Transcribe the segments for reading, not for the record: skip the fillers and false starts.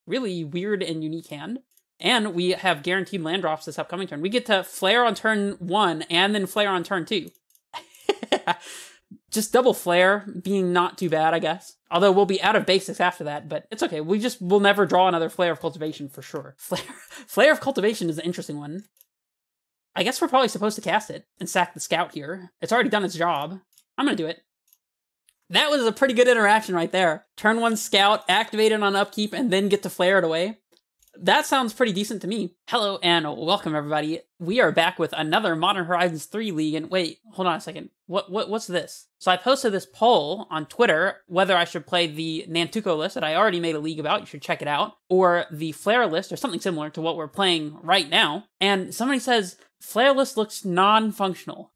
really weird and unique hand. And we have guaranteed land drops this upcoming turn. We get to flare on turn 1 and then flare on turn 2. Just double flare being not too bad, I guess. Although we'll be out of basics after that, but it's okay. We'll never draw another Flare of Cultivation for sure. Flare of Cultivation is an interesting one. I guess we're probably supposed to cast it and sack the scout here. It's already done its job. I'm gonna do it. That was a pretty good interaction right there. Turn 1 scout, activate it on upkeep, and then get to flare it away. That sounds pretty decent to me. Hello and welcome everybody. We are back with another Modern Horizons 3 League, and wait, hold on a second. What's this? So I posted this poll on Twitter whether I should play the Nantuko list that I already made a league about, you should check it out, or the Flare list, or something similar to what we're playing right now. And somebody says, Flare list looks non-functional.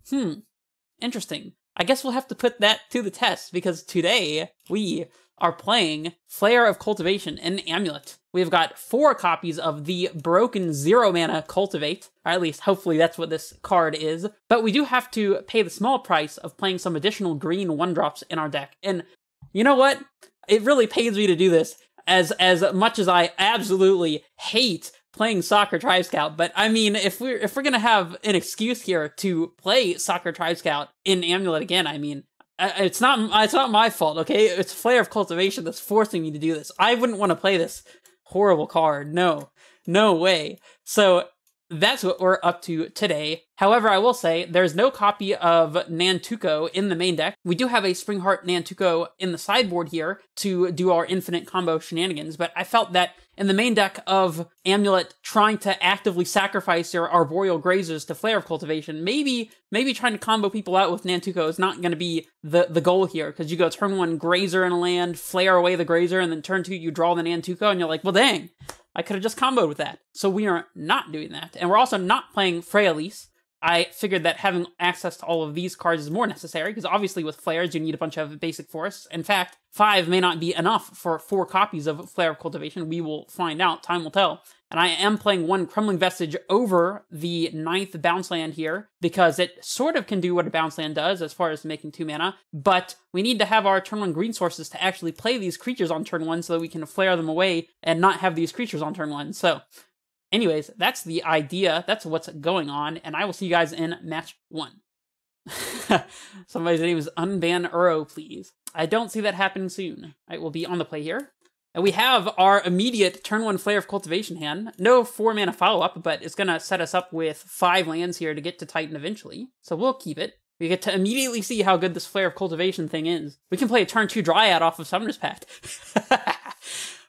Interesting. I guess we'll have to put that to the test, because today we are playing Flare of Cultivation and Amulet. We've got 4 copies of the broken 0 mana Cultivate, or at least hopefully that's what this card is, but we do have to pay the small price of playing some additional green 1-drops in our deck. And you know what? It really pains me to do this, as much as I absolutely hate playing Soccer Tribe Scout, but I mean, if we're gonna have an excuse here to play Soccer Tribe Scout in Amulet again, I mean, it's not my fault, okay? It's Flare of Cultivation that's forcing me to do this. I wouldn't want to play this horrible card. No way. So that's what we're up to today. However, I will say there's no copy of Nantuko in the main deck. We do have a Springheart Nantuko in the sideboard here to do our infinite combo shenanigans, but I felt that in the main deck of Amulet trying to actively sacrifice your Arboreal Grazers to Flare of Cultivation, maybe trying to combo people out with Nantuko is not going to be the goal here, because you go turn 1 Grazer in a land, flare away the Grazer, and then turn 2 you draw the Nantuko, and you're like, well dang, I could have just comboed with that. So we are not doing that. And we're also not playing Freyalise. I figured that having access to all of these cards is more necessary, because obviously with Flares you need a bunch of basic forests. In fact, 5 may not be enough for 4 copies of Flare of Cultivation. We will find out. Time will tell. And I am playing 1 Crumbling Vestige over the 9th bounce land here, because it sort of can do what a bounce land does as far as making 2 mana, but we need to have our turn 1 green sources to actually play these creatures on turn 1 so that we can flare them away and not have these creatures on turn 1. So anyways, that's the idea. That's what's going on, and I will see you guys in match 1. Somebody's name is Unban Uro, please. I don't see that happening soon. I will be on the play here. And we have our immediate turn 1 Flare of Cultivation hand. No 4 mana follow-up, but it's going to set us up with 5 lands here to get to Titan eventually. So we'll keep it. We get to immediately see how good this Flare of Cultivation thing is. We can play a turn 2 Dryad off of Summoner's Pact.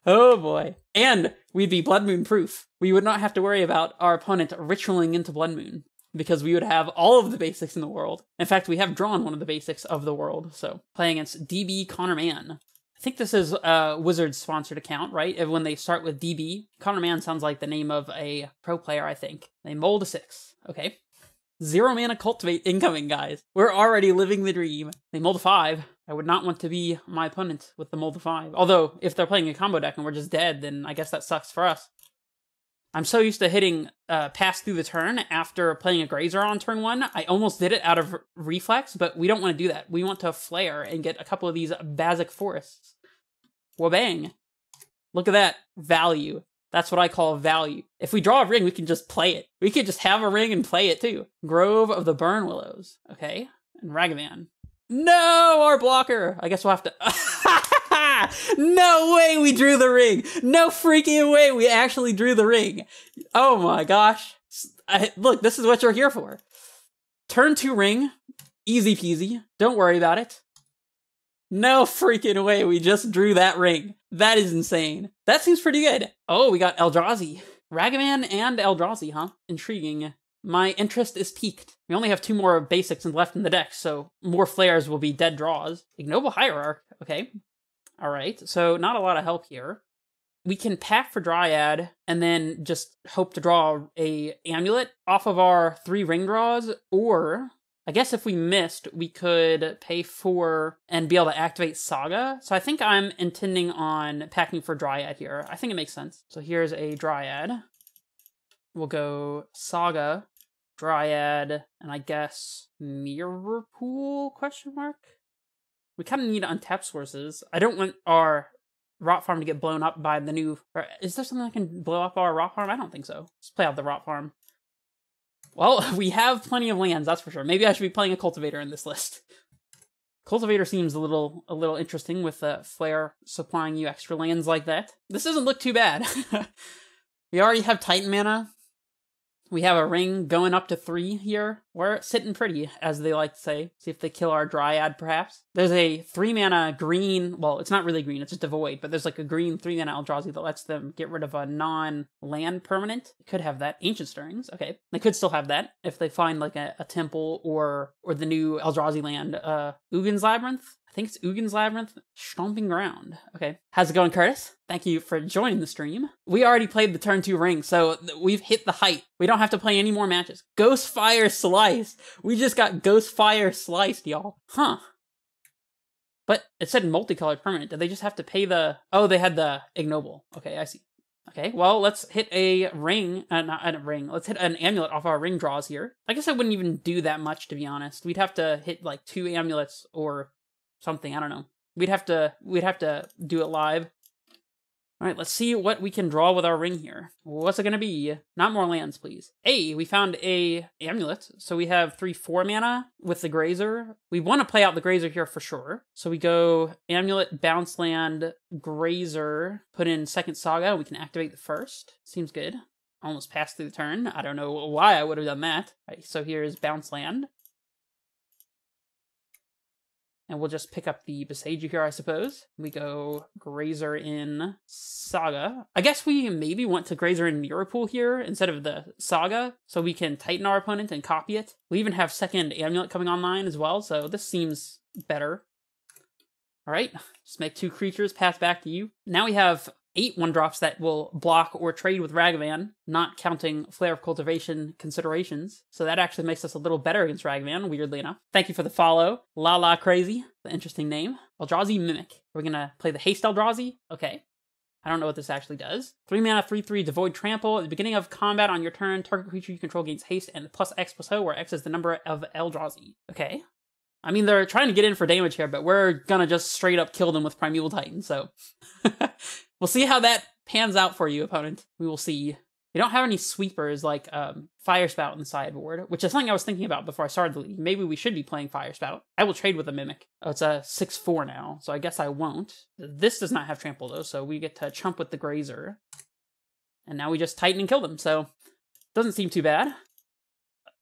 Oh boy. And we'd be Blood Moon proof. We would not have to worry about our opponent ritualing into Blood Moon, because we would have all of the basics in the world. In fact, we have drawn one of the basics of the world. So playing against DB Connor Mann. I think this is a Wizards-sponsored account, right? When they start with DB, Connor Mann sounds like the name of a pro player, I think. They mold a 6. Okay. 0 mana Cultivate incoming, guys. We're already living the dream. They mold a 5. I would not want to be my opponent with the mold a 5. Although, if they're playing a combo deck and we're just dead, then I guess that sucks for us. I'm so used to hitting pass through the turn after playing a Grazer on turn 1. I almost did it out of reflex, but we don't want to do that. We want to flare and get a couple of these basic forests. Wabang! Look at that. Value. That's what I call value. If we draw a ring, we can just play it. We could just have a ring and play it too. Grove of the Burn Willows. Okay. And Ragavan. No, our blocker! I guess we'll have to... No way we drew the ring! No freaking way we actually drew the ring! Oh my gosh. Look, this is what you're here for. Turn 2 ring. Easy peasy. Don't worry about it. No freaking way we just drew that ring. That is insane. That seems pretty good. Oh, we got Eldrazi. Ragavan and Eldrazi, huh? Intriguing. My interest is piqued. We only have 2 more basics left in the deck, so more flares will be dead draws. Ignoble Hierarch. Okay. Alright, so not a lot of help here. We can pack for Dryad, and then just hope to draw a Amulet off of our 3 ring draws, or... I guess if we missed, we could pay 4 and be able to activate Saga. So I think I'm intending on packing for Dryad here. I think it makes sense. So here's a Dryad. We'll go Saga, Dryad, and I guess Mirror Pool, question mark? We kind of need untap sources. I don't want our rot farm to get blown up by the new... Or is there something that can blow up our rot farm? I don't think so. Let's play out the rot farm. Well, we have plenty of lands, that's for sure. Maybe I should be playing a cultivator in this list. Cultivator seems a little interesting with Flare supplying you extra lands like that. This doesn't look too bad. We already have Titan mana. We have a ring going up to 3 here. We're sitting pretty, as they like to say. See if they kill our Dryad, perhaps. There's a 3-mana green... Well, it's not really green, it's just a void, but there's like a green 3-mana Eldrazi that lets them get rid of a non-land permanent. They could have that. Ancient Stirrings. Okay. They could still have that if they find like a temple or the new Eldrazi land. Ugin's Labyrinth? I think it's Ugin's Labyrinth. Stomping Ground. Okay. How's it going, Curtis? Thank you for joining the stream. We already played the turn 2 ring, so we've hit the height. We don't have to play any more matches. Ghostfire Sliced. We just got Ghostfire Sliced, y'all. Huh. But it said multicolored permanent. Did they just have to pay the... Oh, they had the ignoble. Okay, I see. Okay, well, let's hit a ring. Not a ring. Let's hit an amulet off our ring draws here. I guess I wouldn't even do that much, to be honest. We'd have to hit like 2 amulets or... something, I don't know. We'd have to do it live. All right, let's see what we can draw with our ring here. What's it gonna be? Not more lands, please. Hey, we found a amulet. So we have 3 4-mana with the Grazer. We want to play out the Grazer here for sure. So we go amulet, bounce land, Grazer, put in second Saga. We can activate the first. Seems good. Almost passed through the turn. I don't know why I would have done that. All right, so here's bounce land. And we'll just pick up the Besage here, I suppose. We go Grazer in Saga. I guess we maybe want to Grazer in Mirror Pool here instead of the Saga, so we can Titan our opponent and copy it. We even have second Amulet coming online as well, so this seems better. All right, just make 2 creatures, pass back to you. Now we have 8 1-drops that will block or trade with Ragavan, not counting Flare of Cultivation considerations. So that actually makes us a little better against Ragavan, weirdly enough. Thank you for the follow. La Crazy, the interesting name. Eldrazi Mimic. We're gonna play the Haste Eldrazi? Okay. I don't know what this actually does. 3-mana, 3/3, Devoid Trample. At the beginning of combat on your turn, target creature you control gains haste and +X/O, where X is the number of Eldrazi. Okay. I mean, they're trying to get in for damage here, but we're gonna just straight up kill them with Primeval Titan, so... We'll see how that pans out for you, opponent. We will see. We don't have any sweepers like Fire Spout in the sideboard, which is something I was thinking about before I started the league. Maybe we should be playing Fire Spout. I will trade with a Mimic. Oh, it's a 6/4 now, so I guess I won't. This does not have Trample, though, so we get to chump with the Grazer. And now we just Titan and kill them, so doesn't seem too bad.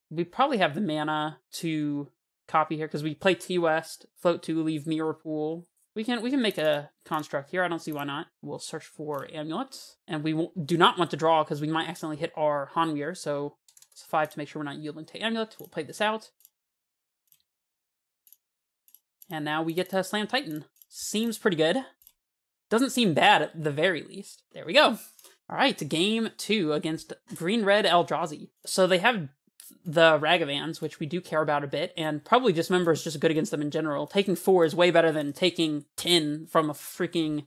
We probably have the mana to copy here, because we play T-West, float 2, leave Mirror Pool. We can make a construct here. I don't see why not. We'll search for amulets. And we do not want to draw because we might accidentally hit our Hanweir. So it's 5 to make sure we're not yielding to amulet. We'll play this out. And now we get to Slam Titan. Seems pretty good. Doesn't seem bad at the very least. There we go. All right, game 2 against Green-Red Eldrazi. So they have the Ragavans, which we do care about a bit, and probably Dismember is just good against them in general. Taking 4 is way better than taking 10 from a freaking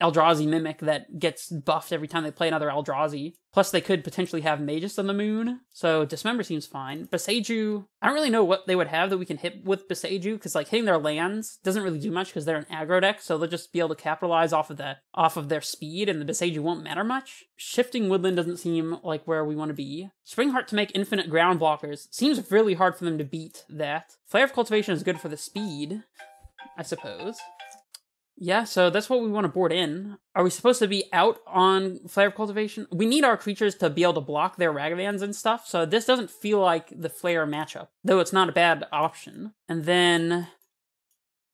Eldrazi Mimic that gets buffed every time they play another Eldrazi. Plus, they could potentially have Magus on the Moon, so Dismember seems fine. Beseiju, I don't really know what they would have that we can hit with Beseiju, because like hitting their lands doesn't really do much because they're an aggro deck, so they'll just be able to capitalize off of their speed, and the Beseiju won't matter much. Shifting Woodland doesn't seem like where we want to be. Springheart to make infinite ground blockers. Seems really hard for them to beat that. Flare of Cultivation is good for the speed, I suppose. Yeah, so that's what we want to board in. Are we supposed to be out on Flare of Cultivation? We need our creatures to be able to block their Ragavans and stuff, so this doesn't feel like the Flare matchup, though it's not a bad option. And then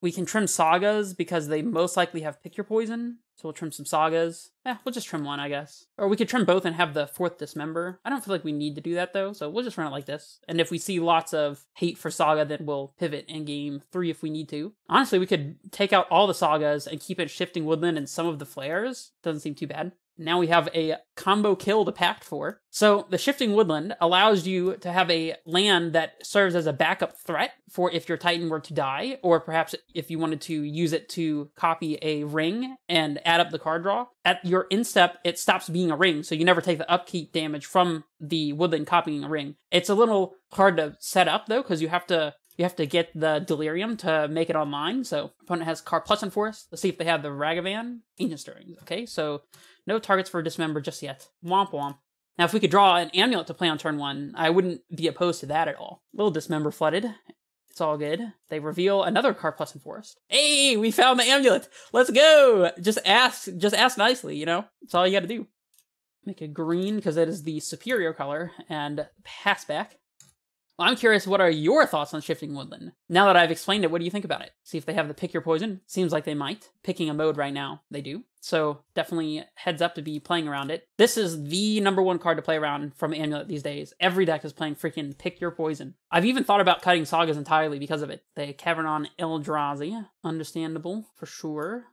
we can trim Sagas because they most likely have Pick Your Poison, so we'll trim some Sagas. We'll just trim one, I guess. Or we could trim both and have the 4th Dismember. I don't feel like we need to do that, though, so we'll just run it like this. And if we see lots of hate for Saga, then we'll pivot in game 3 if we need to. Honestly, we could take out all the Sagas and keep it Shifting Woodland and some of the Flares. Doesn't seem too bad. Now we have a combo kill to pact for. So the Shifting Woodland allows you to have a land that serves as a backup threat for if your Titan were to die, or perhaps if you wanted to use it to copy a ring and add up the card draw. At your instep, it stops being a ring, so you never take the upkeep damage from the Woodland copying a ring. It's a little hard to set up, though, because you have to you have to get the Delirium to make it online. So opponent has card plus on forest. Let's see if they have the Ragavan, Ancient Stirrings. Okay, so no targets for Dismember just yet. Womp womp. Now, if we could draw an Amulet to play on turn 1, I wouldn't be opposed to that at all. Little Dismember flooded. It's all good. They reveal another card plus in forest. Hey, we found the Amulet. Let's go. Just ask nicely, you know? That's all you got to do. Make it green because it is the superior color and pass back. Well, I'm curious, what are your thoughts on Shifting Woodland? Now that I've explained it, what do you think about it? See if they have the Pick Your Poison. Seems like they might. Picking a mode right now, they do. So definitely heads up to be playing around it. This is the #1 card to play around from Amulet these days. Every deck is playing freaking Pick Your Poison. I've even thought about cutting Sagas entirely because of it. The Cavernon Eldrazi. Understandable, for sure.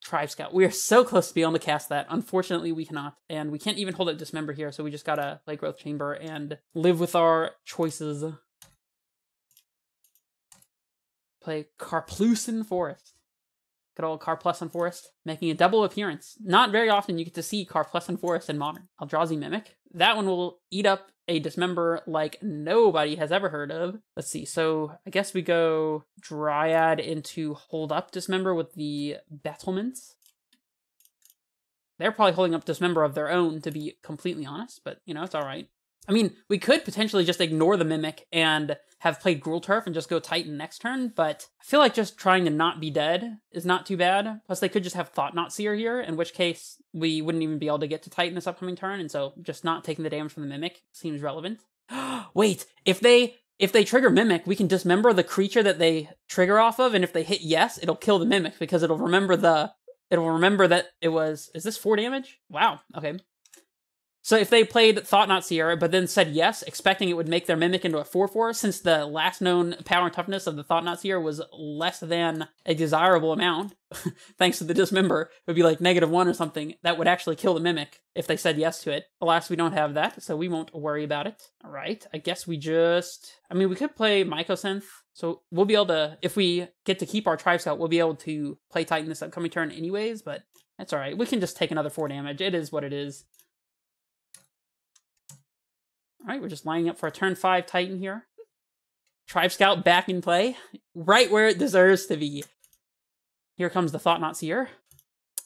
Tribe Scout. We are so close to being able to cast that. Unfortunately, we cannot. And we can't even hold it Dismember here, so we just gotta play Growth Chamber and live with our choices. Play Karplusan Forest. Good old Karplusan Forest, making a double appearance. Not very often you get to see Karplusan Forest in Modern. Eldrazi Mimic. That one will eat up a Dismember like nobody has ever heard of. Let's see, so I guess we go Dryad into hold up Dismember with the Battlements. They're probably holding up Dismember of their own, to be completely honest, but, you know, it's alright. I mean, we could potentially just ignore the Mimic and have played Gruul Turf and just go Titan next turn, but I feel like just trying to not be dead is not too bad. Plus, they could just have Thought-Knot Seer here, in which case we wouldn't even be able to get to Titan this upcoming turn, and so just not taking the damage from the Mimic seems relevant. Wait, if they trigger Mimic, we can dismember the creature that they trigger off of, and if they hit yes, it'll kill the Mimic, because it'll remember that it was... Is this 4 damage? Wow, okay. So if they played Thought-Knot Seer, but then said yes, expecting it would make their Mimic into a 4/4, since the last known power and toughness of the Thought-Knot Seer was less than a desirable amount, thanks to the Dismember, it would be like -1 or something, that would actually kill the Mimic if they said yes to it. Alas, we don't have that, so we won't worry about it. Alright, I guess we just... I mean, we could play Mycosynth, so we'll be able to... If we get to keep our Tribe Scout, we'll be able to play Titan this upcoming turn anyways, but that's alright. We can just take another 4 damage. It is what it is. Alright, we're just lining up for a turn 5 Titan here. Tribe Scout back in play. Right where it deserves to be. Here comes the Thought-Knot Seer.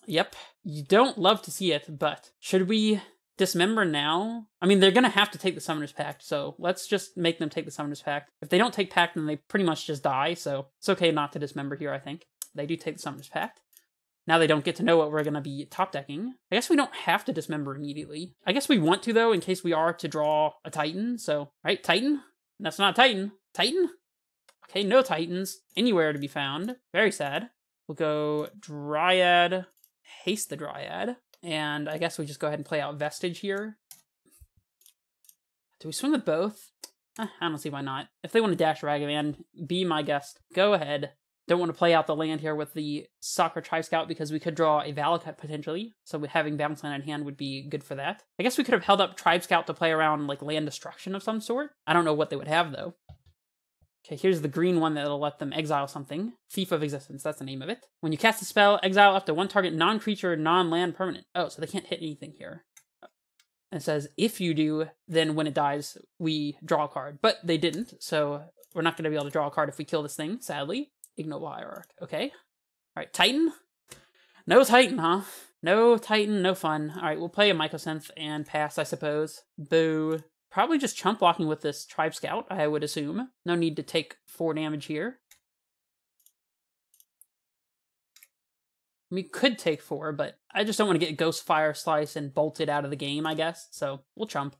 Yep. You don't love to see it, but should we Dismember now? I mean, they're going to have to take the Summoner's Pact, so let's just make them take the Summoner's Pact. If they don't take Pact, then they pretty much just die, so it's okay not to Dismember here, I think. They do take the Summoner's Pact. Now they don't get to know what we're going to be top decking. I guess we don't have to Dismember immediately. I guess we want to, though, in case we are to draw a Titan. So, right, Titan? That's not a Titan. Titan? Okay, no Titans anywhere to be found. Very sad. We'll go Dryad, haste the Dryad, and I guess we just go ahead and play out Vestige here. Do we swing with both? I don't see why not. If they want to dash Ragavan, be my guest. Go ahead. Don't want to play out the land here with the Soccer Tribe Scout because we could draw a Valakut potentially, so having Bounce Land in hand would be good for that. I guess we could have held up Tribe Scout to play around like land destruction of some sort. I don't know what they would have though. Okay, here's the green one that'll let them exile something. Thief of Existence, that's the name of it. When you cast a spell, exile up to 1 target non-creature, non-land permanent. Oh, so they can't hit anything here. And it says, if you do, then when it dies, we draw a card. But they didn't, so we're not going to be able to draw a card if we kill this thing, sadly. Ignoble Hierarch. Okay. Alright, Titan? No Titan, huh? No Titan, no fun. Alright, we'll play a Mycosynth and pass, I suppose. Boo. Probably just chump blocking with this Tribe Scout, I would assume. No need to take 4 damage here. We could take 4, but I just don't want to get Ghost Fire Slice and bolted out of the game, I guess. So, we'll chump.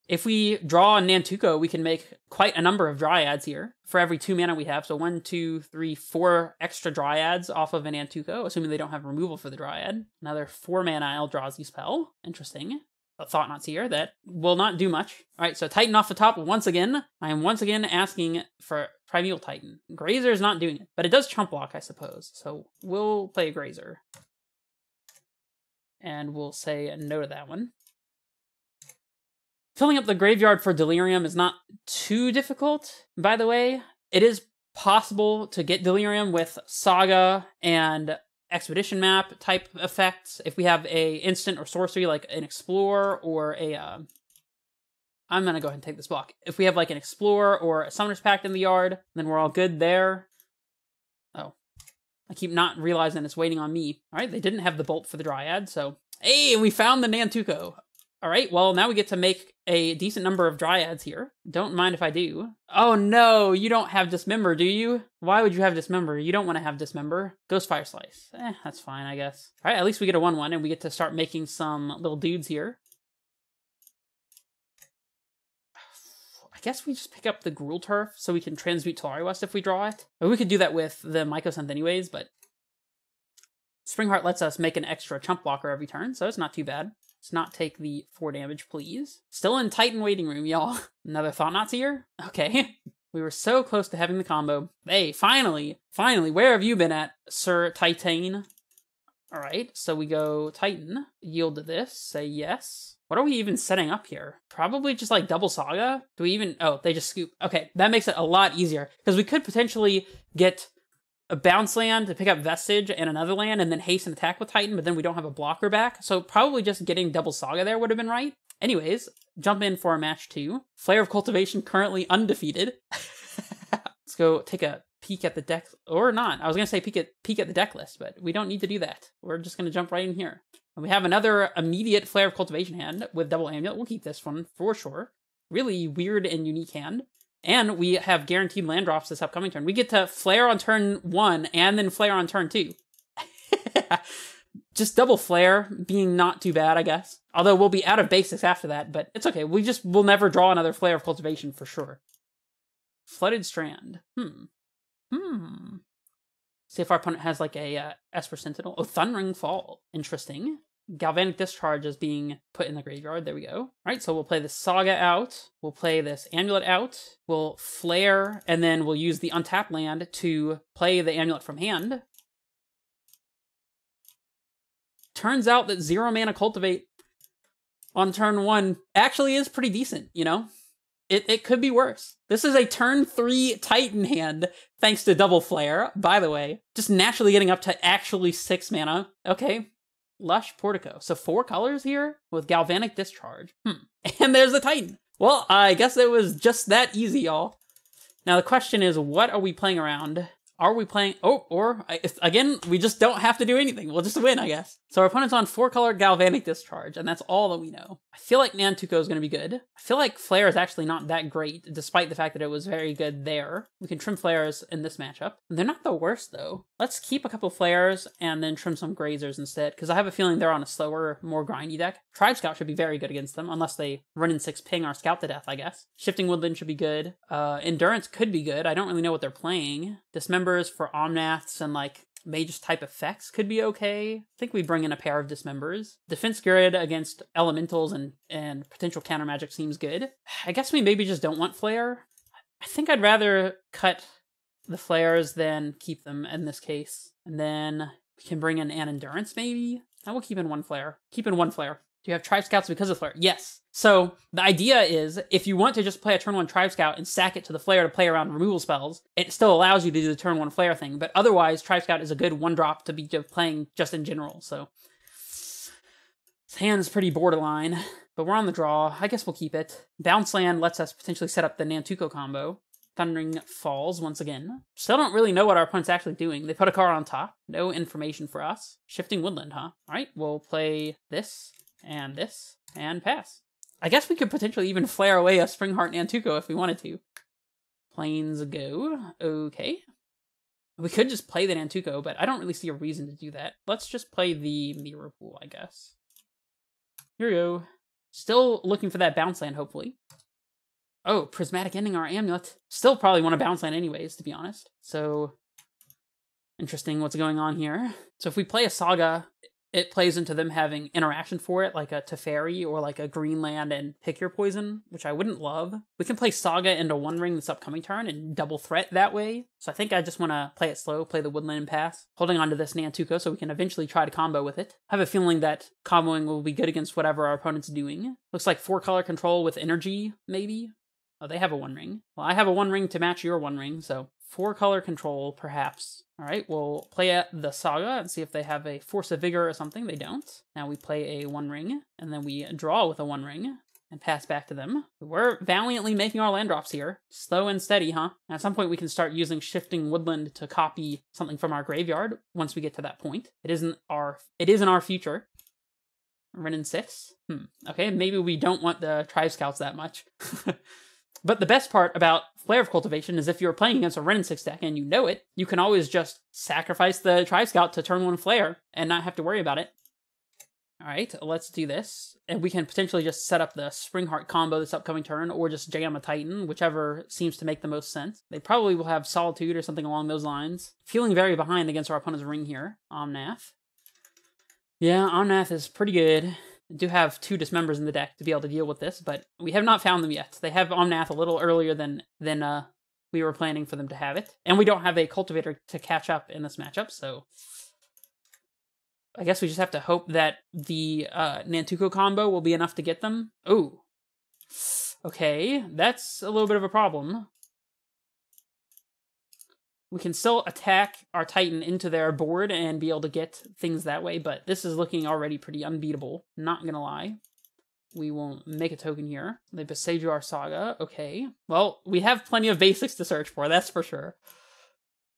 If we draw a Nantuko, we can make quite a number of Dryads here for every 2 mana we have. So 1, 2, 3, 4 extra Dryads off of a Nantuko, assuming they don't have removal for the Dryad. Another 4 mana Eldrazi spell. Interesting. A Thought-Knot Seer that will not do much. Alright, so Titan off the top once again. I am once again asking for Primeval Titan. Grazer is not doing it, but it does chump block, I suppose. So we'll play a Grazer. And we'll say no to that one. Filling up the graveyard for Delirium is not too difficult, by the way. It is possible to get Delirium with Saga and Expedition Map type effects. If we have a instant or sorcery like an Explorer or a I'm gonna go ahead and take this block. If we have like an Explorer or a Summoner's Pact in the yard, then we're all good there. Oh, I keep not realizing it's waiting on me. All right, they didn't have the Bolt for the Dryad, so... Hey, we found the Nantuko. All right, well, now we get to make a decent number of Dryads here. Don't mind if I do. Oh no, you don't have Dismember, do you? Why would you have Dismember? You don't want to have Dismember. Ghost Fire Slice. That's fine, I guess. All right, at least we get a 1/1, and we get to start making some little dudes here. I guess we just pick up the Gruul Turf so we can transmute Tolari West if we draw it. Or we could do that with the Mycosynth anyways, but Springheart lets us make an extra chump blocker every turn, so it's not too bad. Let's not take the 4 damage, please. Still in Titan waiting room, y'all. Another Thought-Knots here? Okay. We were so close to having the combo. Hey, finally! Finally, where have you been at, Sir Titan? Alright, so we go Titan. Yield to this, say yes. What are we even setting up here? Probably just like double Saga? Do we even... Oh, they just scoop. Okay, that makes it a lot easier. Because we could potentially get a bounce land to pick up Vestige and another land and then haste and attack with Titan, but then we don't have a blocker back. So probably just getting double Saga there would have been right. Anyways, jump in for match 2. Flare of Cultivation currently undefeated. Let's go take a peek at the deck, or not. I was going to say peek at the deck list, but we don't need to do that. We're just going to jump right in here. And we have another immediate Flare of Cultivation hand with double Amulet. We'll keep this one for sure. Really weird and unique hand. And we have guaranteed land drops this upcoming turn. We get to Flare on turn 1 and then Flare on turn 2. Just double Flare being not too bad, I guess. Although we'll be out of basics after that, but it's okay. We'll never draw another Flare of Cultivation for sure. Flooded Strand. See if our opponent has like a Esper Sentinel. Oh, Thundering Fall. Interesting. Galvanic Discharge is being put in the graveyard. There we go. All right, so we'll play this Saga out. We'll play this Amulet out. We'll Flare, and then we'll use the untapped land to play the Amulet from hand. Turns out that 0 mana Cultivate on turn 1 actually is pretty decent, you know? It could be worse. This is a turn 3 Titan hand, thanks to double Flare, by the way. Just naturally getting up to actually 6 mana. Okay. Lush Portico. So 4 colors here with Galvanic Discharge. And there's the Titan. Well, I guess it was just that easy, y'all. Now the question is, what are we playing around? Are we playing... Oh, or, again, we just don't have to do anything. We'll just win, I guess. So our opponent's on 4-color Galvanic Discharge, and that's all that we know. I feel like Nantuko is going to be good. I feel like Flare is actually not that great, despite the fact that it was very good there. We can trim Flares in this matchup. They're not the worst, though. Let's keep a couple Flares and then trim some Grazers instead, because I have a feeling they're on a slower, more grindy deck. Tribe Scout should be very good against them, unless they run in 6 ping our Scout to death, I guess. Shifting Woodland should be good. Endurance could be good. I don't really know what they're playing. Dismembers for Omnaths and, like, Mage's type effects could be okay. I think we bring in a pair of Dismembers. Defense Grid against Elementals and potential counter magic seems good. I guess we maybe just don't want Flare. I think I'd rather cut the Flares than keep them in this case. And then we can bring in an Endurance maybe? I will keep in 1 Flare. Keep in 1 Flare. Do you have Tribe Scouts because of Flare? Yes. So the idea is, if you want to just play a turn 1 Tribe Scout and sack it to the Flare to play around removal spells, it still allows you to do the turn 1 Flare thing. But otherwise, Tribe Scout is a good 1-drop to be playing just in general. So this hand's pretty borderline, but we're on the draw. I guess we'll keep it. Bounce Land lets us potentially set up the Nantuko combo. Thundering Falls once again. Still don't really know what our opponent's actually doing. They put a card on top. No information for us. Shifting Woodland, huh? All right, we'll play this and pass. I guess we could potentially even Flare away a Springheart Nantuko if we wanted to. Plains go. Okay. We could just play the Nantuko, but I don't really see a reason to do that. Let's just play the Mirror Pool, I guess. Here we go. Still looking for that bounce land, hopefully. Oh, Prismatic Ending our Amulet. Still probably want to bounce land anyways, to be honest. So, interesting what's going on here. So if we play a Saga, it plays into them having interaction for it, like a Teferi or like a green land and pick your poison, which I wouldn't love. We can play Saga into One Ring this upcoming turn and double threat that way. So I think I just want to play it slow, play the Woodland and pass, holding on to this Nantuko so we can eventually try to combo with it. I have a feeling that comboing will be good against whatever our opponent's doing. Looks like 4-color control with energy, maybe? Oh, they have a 1 ring. Well, I have a 1 ring to match your 1 ring, so 4-color control, perhaps. All right, we'll play the Saga and see if they have a Force of Vigor or something. They don't. Now we play a 1 ring, and then we draw with a 1 ring. and pass back to them. We're valiantly making our land drops here. Slow and steady, huh? At some point we can start using shifting woodland to copy something from our graveyard once we get to that point. It is in our future. Renin 6. Okay, maybe we don't want the Tribe Scouts that much. But the best part about Flare of Cultivation is if you're playing against a Renin 6 deck and you know it, you can always just sacrifice the Tribe Scout to turn 1 Flare and not have to worry about it. Alright, let's do this. And we can potentially just set up the Springheart combo this upcoming turn, or just jam a Titan, whichever seems to make the most sense. They probably will have Solitude or something along those lines. Feeling very behind against our opponent's ring here. Omnath. Yeah, Omnath is pretty good. I do have 2 Dismembers in the deck to be able to deal with this, but we have not found them yet. They have Omnath a little earlier than we were planning for them to have it. And we don't have a Cultivator to catch up in this matchup, so I guess we just have to hope that the Nantuko combo will be enough to get them. Ooh. Okay, that's a little bit of a problem. We can still attack our Titan into their board and be able to get things that way, but this is looking already pretty unbeatable, not gonna lie. We will make a token here. They Besage our Saga, okay. Well, we have plenty of basics to search for, that's for sure.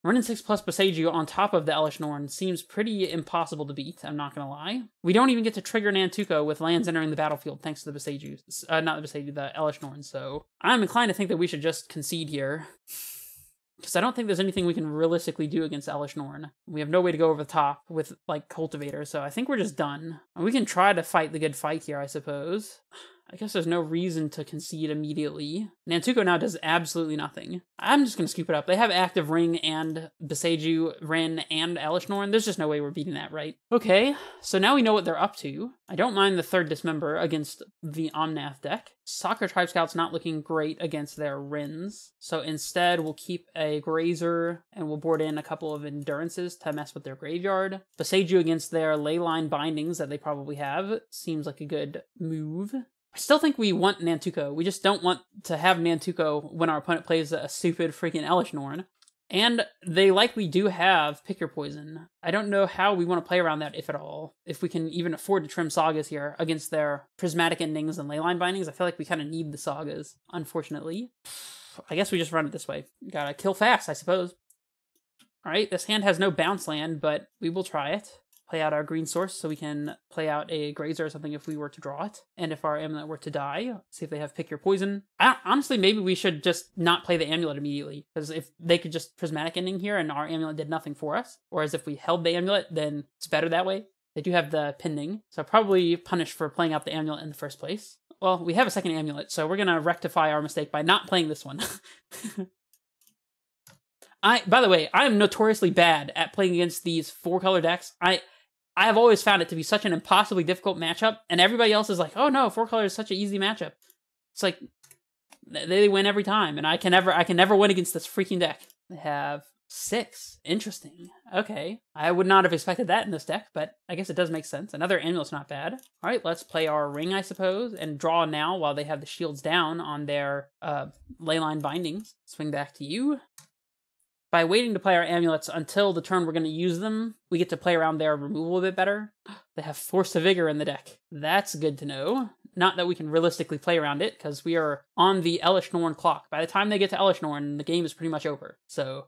Renin 6 plus Besage on top of the Elesh Norn seems pretty impossible to beat, I'm not gonna lie. We don't even get to trigger Nantuko with lands entering the battlefield thanks to the Besage, not the Besage, the Elesh Norn, so I'm inclined to think that we should just concede here. Because I don't think there's anything we can realistically do against Elesh Norn. We have no way to go over the top with, like, Cultivator, so I think we're just done. We can try to fight the good fight here, I suppose. I guess there's no reason to concede immediately. Nantuko now does absolutely nothing. I'm just going to scoop it up. They have active Ring and Besage, Ren, and Elesh Norn. There's just no way we're beating that, right? Okay, so now we know what they're up to. I don't mind the 3rd Dismember against the Omnath deck. Soccer Tribe Scout's not looking great against their Rens. So instead, we'll keep a Grazer, and we'll board in a couple of Endurances to mess with their graveyard. Besage against their Leyline Bindings that they probably have. Seems like a good move. I still think we want Nantuko. We just don't want to have Nantuko when our opponent plays a stupid freaking Elesh Norn. And they likely do have Pick Your Poison. I don't know how we want to play around that, if at all. If we can even afford to trim Sagas here against their Prismatic Endings and Leyline Bindings. I feel like we kind of need the Sagas, unfortunately. I guess we just run it this way. Gotta kill fast, I suppose. Alright, this hand has no bounce land, but we will try it. Play out our green source so we can play out a Grazer or something if we were to draw it. And if our Amulet were to die, see if they have Pick Your Poison. Honestly, maybe we should just not play the Amulet immediately. Because if they could just Prismatic Ending here and our Amulet did nothing for us, whereas if we held the Amulet, then it's better that way. They do have the Pending, so probably punished for playing out the Amulet in the first place. Well, we have a second Amulet, so we're going to rectify our mistake by not playing this one. By the way, I am notoriously bad at playing against these 4-color decks. I have always found it to be such an impossibly difficult matchup, and everybody else is like, oh no, 4-color is such an easy matchup. It's like, they win every time, and I can never win against this freaking deck. They have 6. Interesting. Okay. I would not have expected that in this deck, but I guess it does make sense. Another Amulet's not bad. Alright, let's play our Ring, I suppose, and draw now while they have the shields down on their Leyline Bindings. Swing back to you. By waiting to play our Amulets until the turn we're going to use them, we get to play around their removal a bit better. They have Force of Vigor in the deck. That's good to know. Not that we can realistically play around it, because we are on the Elesh Norn clock. By the time they get to Elesh Norn, the game is pretty much over. So,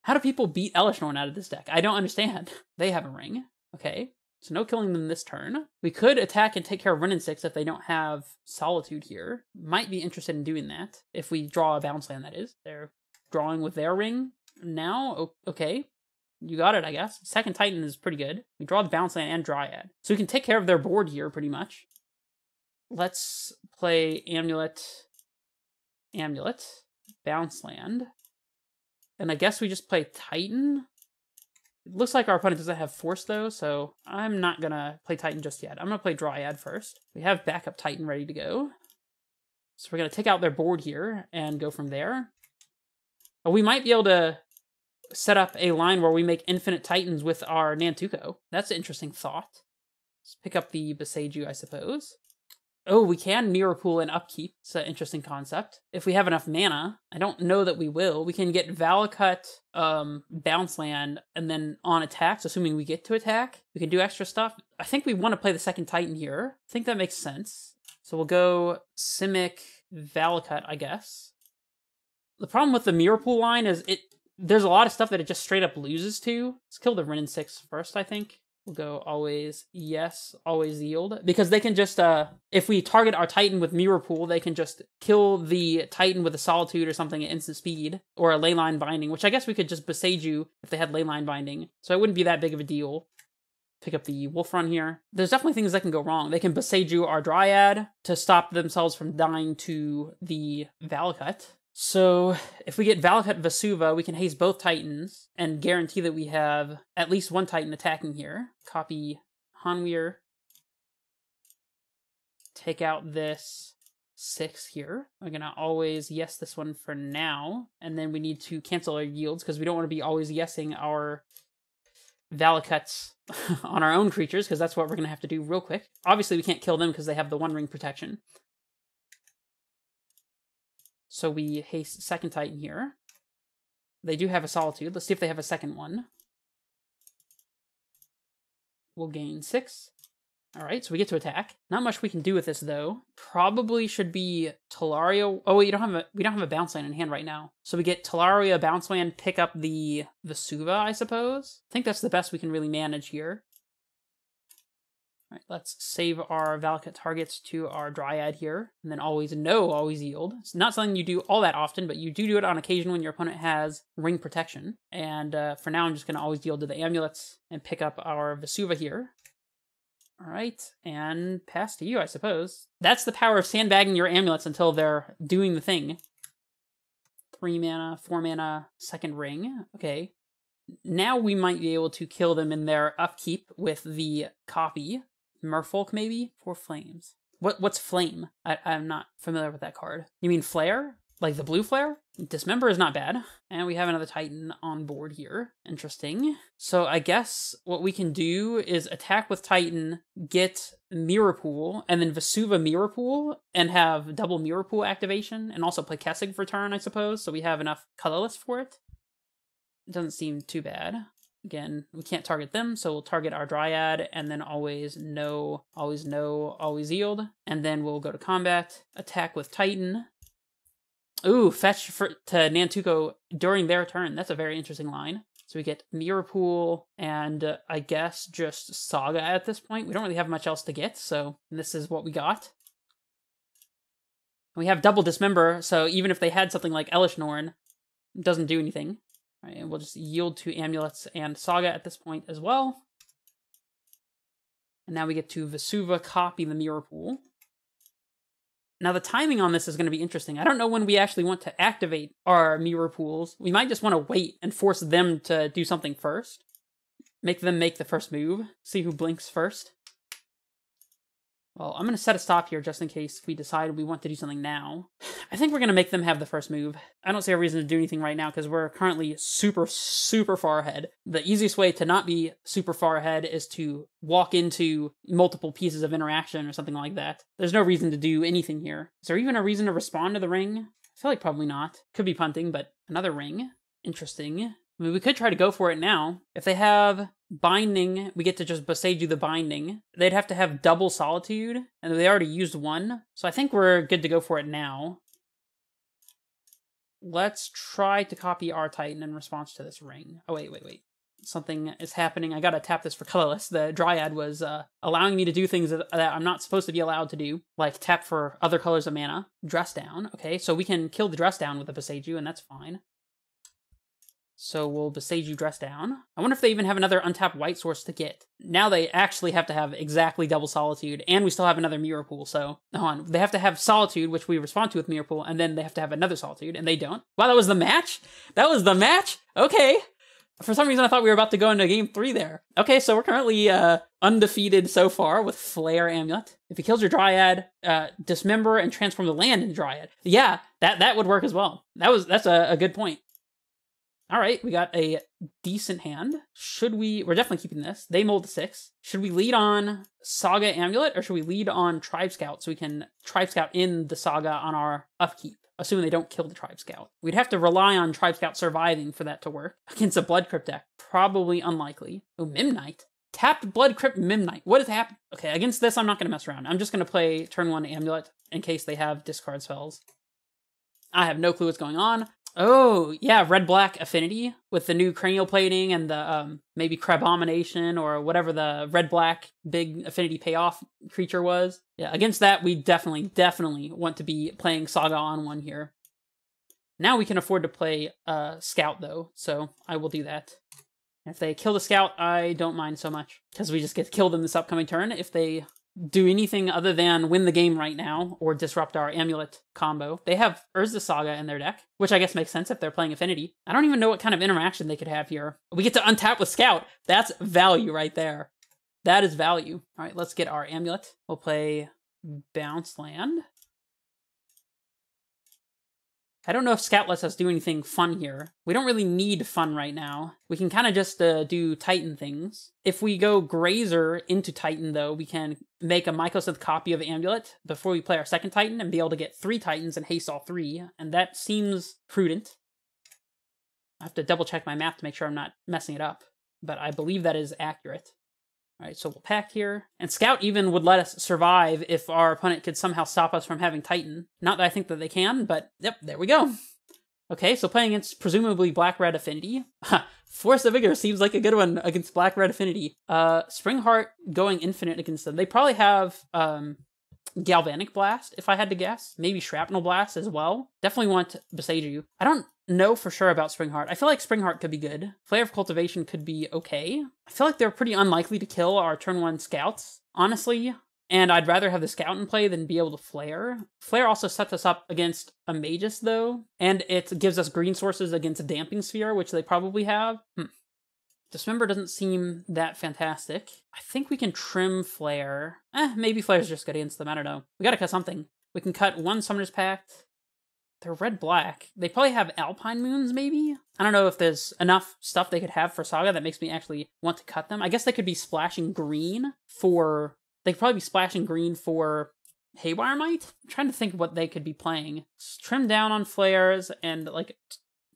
how do people beat Elesh Norn out of this deck? I don't understand. They have a Ring. Okay, so no killing them this turn. We could attack and take care of Renin 6 if they don't have Solitude here. Might be interested in doing that, if we draw a bounce land, that is. They're drawing with their Ring. Now, okay, you got it, I guess. Second Titan is pretty good. We draw the bounce land and Dryad. So we can take care of their board here, pretty much. Let's play Amulet, bounce land. And I guess we just play Titan. It looks like our opponent doesn't have Force, though, so I'm not going to play Titan just yet. I'm going to play Dryad first. We have backup Titan ready to go. So we're going to take out their board here and go from there. We might be able to set up a line where we make infinite Titans with our Nantuko. That's an interesting thought. Let's pick up the Besage, I suppose. Oh, we can Mirror Pool and Upkeep. It's an interesting concept. If we have enough mana, I don't know that we will. We can get Valakut, Bounce Land, and then on attacks, assuming we get to attack, we can do extra stuff. I think we want to play the second Titan here. I think that makes sense. So we'll go Simic Valakut, I guess. The problem with the Mirror Pool line is there's a lot of stuff that it just straight up loses to. Let's kill the Wrenn 6 first, I think. We'll go always yes, always yield. Because they can just, if we target our Titan with Mirror Pool, they can just kill the Titan with a Solitude or something at instant speed, or a Leyline Binding, which I guess we could just Beseiju if they had Leyline Binding. So it wouldn't be that big of a deal. Pick up the Wolf Run here. There's definitely things that can go wrong. They can Beseiju our Dryad to stop themselves from dying to the Valakut. So if we get Valakut Vesuva, we can haste both Titans and guarantee that we have at least one Titan attacking here. Copy Hanweir. Take out this 6 here. We're going to always yes this one for now. And then we need to cancel our yields because we don't want to be always yesing our Valakuts on our own creatures, because that's what we're going to have to do real quick. Obviously, we can't kill them because they have the One Ring protection. So we haste second Titan here. They do have a Solitude. Let's see if they have a second one. We'll gain 6. All right, so we get to attack. Not much we can do with this though. Probably should be Talaria. Oh wait, we don't have a bounce land in hand right now. So we get Talaria bounce land, pick up the Vesuva, I suppose. I think that's the best we can really manage here. All right, let's save our Valakut targets to our Dryad here, and then always yield. It's not something you do all that often, but you do it on occasion when your opponent has ring protection. And for now, I'm just going to always yield to the amulets and pick up our Vesuva here. All right, and pass to you, I suppose. That's the power of sandbagging your amulets until they're doing the thing. 3 mana, 4 mana, second ring. Okay. Now we might be able to kill them in their upkeep with the copy. Merfolk, maybe? 4 flames. What's flame? I'm not familiar with that card. You mean flare? Like the blue flare? Dismember is not bad. And we have another Titan on board here. Interesting. So I guess what we can do is attack with Titan, get Mirror Pool, and then Vesuva Mirror Pool, and have double Mirror Pool activation, and also play Kessig for turn, I suppose, so we have enough colorless for it. It doesn't seem too bad. Again, we can't target them, so we'll target our Dryad, and then always no, always yield. And then we'll go to combat, attack with Titan. Ooh, fetch to Nantuko during their turn. That's a very interesting line. So we get Mirror Pool, and I guess just Saga at this point. We don't really have much else to get, so this is what we got. We have double Dismember, so even if they had something like Elish Norn, it doesn't do anything. All right, and we'll just yield to Amulets and Saga at this point as well. And now we get to Vesuva copy the Mirror Pool. Now the timing on this is going to be interesting. I don't know when we actually want to activate our Mirror Pools. We might just want to wait and force them to do something first. Make them make the first move. See who blinks first. Well, I'm going to set a stop here just in case we decide we want to do something now. I think we're going to make them have the first move. I don't see a reason to do anything right now because we're currently super, super far ahead. The easiest way to not be super far ahead is to walk into multiple pieces of interaction or something like that. There's no reason to do anything here. Is there even a reason to respond to the ring? I feel like probably not. Could be punting, but another ring. Interesting. I mean, we could try to go for it now. If they have Binding, we get to just Beseiju the Binding. They'd have to have double Solitude, and they already used one. So I think we're good to go for it now. Let's try to copy our Titan in response to this ring. Oh, wait. Something is happening. I gotta tap this for colorless. The Dryad was allowing me to do things that I'm not supposed to be allowed to do, like tap for other colors of mana. Dress down. Okay, so we can kill the Dress down with a Beseiju, and that's fine. So we'll Beseiju Dress down. I wonder if they even have another untapped white source to get. Now they actually have to have exactly double Solitude, and we still have another Mirror Pool, so hold on. They have to have Solitude, which we respond to with Mirror Pool, and then they have to have another Solitude, and they don't. Wow, that was the match? That was the match? Okay. For some reason, I thought we were about to go into game 3 there. Okay, so we're currently undefeated so far with Flare Amulet. If he kills your Dryad, dismember and transform the land into Dryad. Yeah, that would work as well. That's a good point. All right, we got a decent hand. We're definitely keeping this. They mold the 6. Should we lead on Saga Amulet, or should we lead on Tribe Scout so we can Tribe Scout in the Saga on our upkeep, assuming they don't kill the Tribe Scout? We'd have to rely on Tribe Scout surviving for that to work. Against a Blood Crypt deck, probably unlikely. Oh, Mimnite. Tapped Blood Crypt Midnight. What is happening? Okay, against this, I'm not going to mess around. I'm just going to play turn 1 Amulet in case they have discard spells. I have no clue what's going on. Oh, yeah, red-black affinity with the new cranial plating and the maybe Crabomination or whatever the red-black big affinity payoff creature was. Yeah, against that, we definitely want to be playing Saga on 1 here. Now we can afford to play Scout, though, so I will do that. If they kill the Scout, I don't mind so much, because we just get killed in this upcoming turn. If they do anything other than win the game right now, or disrupt our Amulet combo, they have Urza Saga in their deck, which I guess makes sense if they're playing Affinity. I don't even know what kind of interaction they could have here. We get to untap with Scout. That's value right there. That is value. All right, let's get our Amulet. We'll play Bounce Land. I don't know if Scout lets us do anything fun here. We don't really need fun right now. We can kind of just do Titan things. If we go Grazer into Titan, though, we can make a Mycosynth copy of Amulet before we play our second Titan and be able to get 3 Titans and haste all 3, and that seems prudent. I have to double check my math to make sure I'm not messing it up, but I believe that is accurate. All right, so we'll pack here. And Scout even would let us survive if our opponent could somehow stop us from having Titan. Not that I think that they can, but yep, there we go. Okay, so playing against presumably Black-Red Affinity. Force of Vigor seems like a good one against Black-Red Affinity. Springheart going infinite against them. They probably have Galvanic Blast, if I had to guess. Maybe Shrapnel Blast as well. Definitely want Besage. I don't know for sure about Springheart. I feel like Springheart could be good. Flare of Cultivation could be okay. I feel like they're pretty unlikely to kill our turn 1 Scouts, honestly. And I'd rather have the Scout in play than be able to Flare. Flare also sets us up against a Magus, though. And it gives us green sources against a Damping Sphere, which they probably have. Dismember doesn't seem that fantastic. I think we can trim Flare. Maybe Flare's just good against them. I don't know. We gotta cut something. We can cut 1 Summoner's Pact. They're red-black. They probably have Alpine Moons, maybe? I don't know if there's enough stuff they could have for Saga that makes me actually want to cut them. I guess they could be splashing green for... They could probably be splashing green for Haywire Might? I'm trying to think what they could be playing. Trim down on flares and like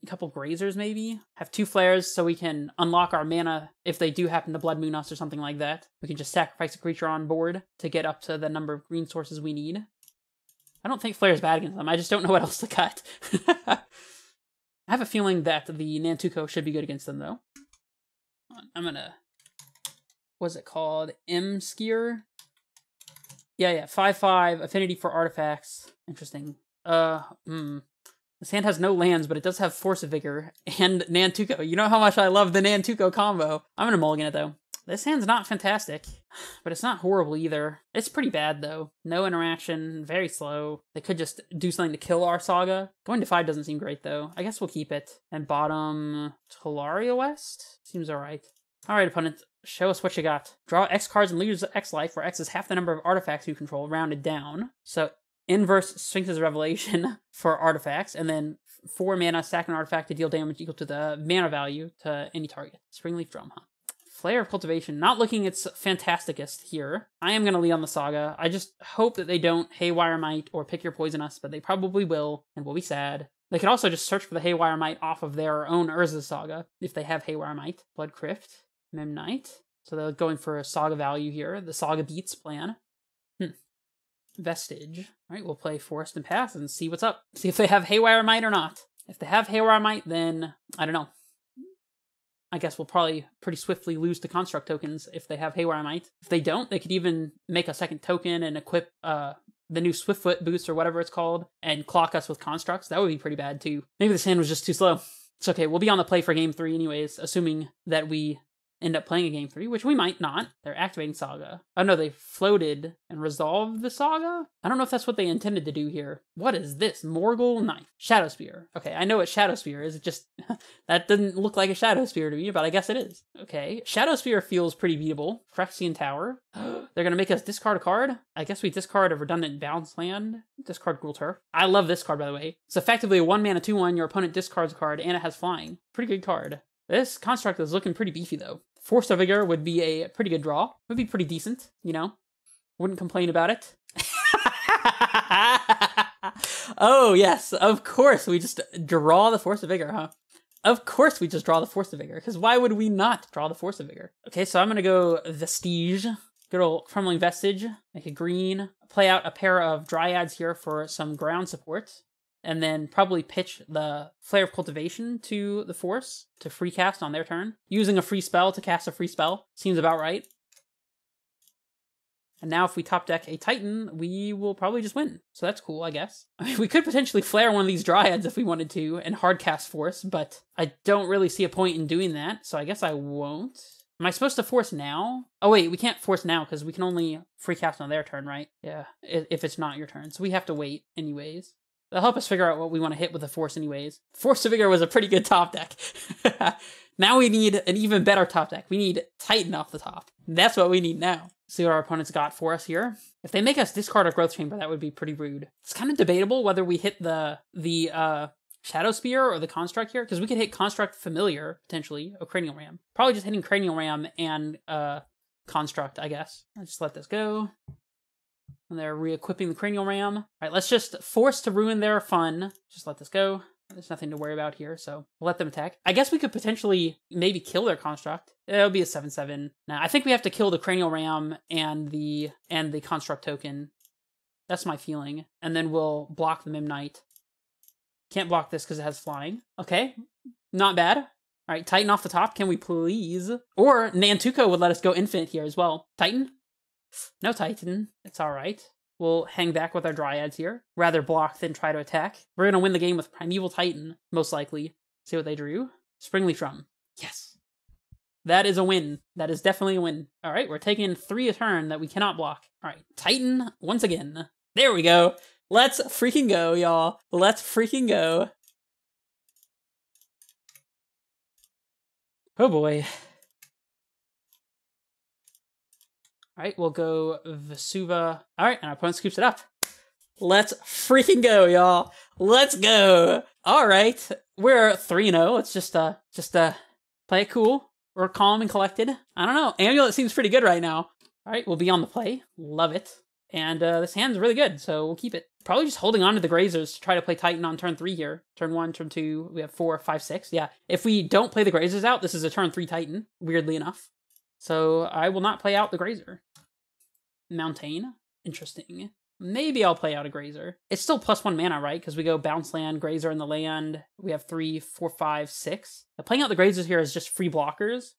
a couple grazers maybe. Have 2 flares so we can unlock our mana if they do happen to Blood Moon us or something like that. We can just sacrifice a creature on board to get up to the number of green sources we need. I don't think Flare is bad against them. I just don't know what else to cut. I have a feeling that the Nantuko should be good against them, though. I'm gonna... What's it called? M-Skier? Yeah, 5/5, affinity for artifacts. Interesting. This hand has no lands, but it does have Force of Vigor and Nantuko. You know how much I love the Nantuko combo. I'm gonna mulligan it, though. This hand's not fantastic, but it's not horrible either. It's pretty bad, though. No interaction, very slow. They could just do something to kill our Saga. Going to 5 doesn't seem great, though. I guess we'll keep it. And bottom, Talaria West? Seems alright. Alright, opponent. Show us what you got. Draw X cards and lose X life, where X is half the number of artifacts you control, rounded down. So, inverse Sphinx's Revelation for artifacts, and then 4 mana, sack an artifact to deal damage equal to the mana value to any target. Springleaf Drum, huh? Flare of Cultivation, not looking its fantasticest here. I am going to lead on the Saga. I just hope that they don't Haywire Might or Pick Your Poison us, but they probably will, and we'll be sad. They could also just search for the Haywire Might off of their own Urza Saga, if they have Haywire Might. Blood Crypt, Memnite. So they're going for a Saga value here. The Saga Beats plan. Vestige. Alright, we'll play Forest and Pass and see what's up. See if they have Haywire Might or not. If they have Haywire Might, then, I don't know. I guess we'll probably pretty swiftly lose to construct tokens if they have Haywire Might. If they don't, they could even make a second token and equip the new Swiftfoot boost or whatever it's called and clock us with constructs. That would be pretty bad too. Maybe this hand was just too slow. It's okay, we'll be on the play for game 3 anyways, assuming that we end up playing a game 3, which we might not. They're activating Saga. Oh no, they floated and resolved the Saga? I don't know if that's what they intended to do here. What is this? Morgul Knife. Shadow Spear. Okay, I know what Shadow Spear is. It just... that doesn't look like a Shadow Spear to me, but I guess it is. Okay, Shadow Spear feels pretty beatable. Phyrexian Tower. They're gonna make us discard a card? I guess we discard a redundant bounce land. Discard Gruul Turf. I love this card, by the way. It's effectively a 1 mana 2/1. Your opponent discards a card, and it has flying. Pretty good card. This construct is looking pretty beefy, though. Force of Vigor would be a pretty good draw. Would be pretty decent, you know? Wouldn't complain about it. Oh, yes, of course. We just draw the Force of Vigor, huh? Of course we just draw the Force of Vigor, because why would we not draw the Force of Vigor? Okay, so I'm going to go Vestige. Good old Crumbling Vestige. Make it green. Play out a pair of Dryads here for some ground support. And then probably pitch the Flare of Cultivation to the Force to free cast on their turn. Using a free spell to cast a free spell. Seems about right. And now if we top deck a Titan, we will probably just win. So that's cool, I guess. I mean, we could potentially flare one of these Dryads if we wanted to and hard cast Force, but I don't really see a point in doing that, so I guess I won't. Am I supposed to force now? Oh wait, we can't force now because we can only free cast on their turn, right? Yeah, if it's not your turn. So we have to wait anyways. That'll help us figure out what we want to hit with the Force anyways. Force of Vigor was a pretty good top deck. Now we need an even better top deck. We need Titan off the top. That's what we need now. See what our opponents got for us here. If they make us discard a Growth Chamber, that would be pretty rude. It's kind of debatable whether we hit the Shadow Spear or the Construct here, because we could hit Construct Familiar, potentially, or Cranial Ram. Probably just hitting Cranial Ram and Construct, I guess. Let's just let this go. And they're re-equipping the Cranial Ram. All right, let's just force to ruin their fun. Just let this go. There's nothing to worry about here, so we'll let them attack. I guess we could potentially maybe kill their Construct. It'll be a 7/7. Now, I think we have to kill the Cranial Ram and the Construct token. That's my feeling. And then we'll block the Mimknight. Can't block this because it has flying. Okay, not bad. All right, Titan off the top, can we please? Or Nantuko would let us go infinite here as well. Titan? No Titan. It's all right. We'll hang back with our Dryads here. Rather block than try to attack. We're going to win the game with Primeval Titan, most likely. See what they drew? Springleaf Drum. Yes. That is a win. That is definitely a win. All right, we're taking 3 a turn that we cannot block. All right, Titan once again. There we go. Let's freaking go, y'all. Let's freaking go. Oh boy. All right, we'll go Vesuva. All right, and our opponent scoops it up. Let's freaking go, y'all. Let's go. All right, we're 3-0. Let's just play it cool. We're calm and collected. I don't know. Amulet seems pretty good right now. All right, we'll be on the play. Love it. And this hand's really good, so we'll keep it. Probably just holding on to the Grazers to try to play Titan on turn 3 here. Turn 1, turn 2, we have 4, 5, 6. Yeah, if we don't play the Grazers out, this is a turn 3 Titan, weirdly enough. So I will not play out the Grazer. Mountain. Interesting. Maybe I'll play out a Grazer. It's still +1 mana, right? Because we go Bounce Land, Grazer in the land. We have 3, 4, 5, 6. Now, playing out the Grazers here is just free blockers.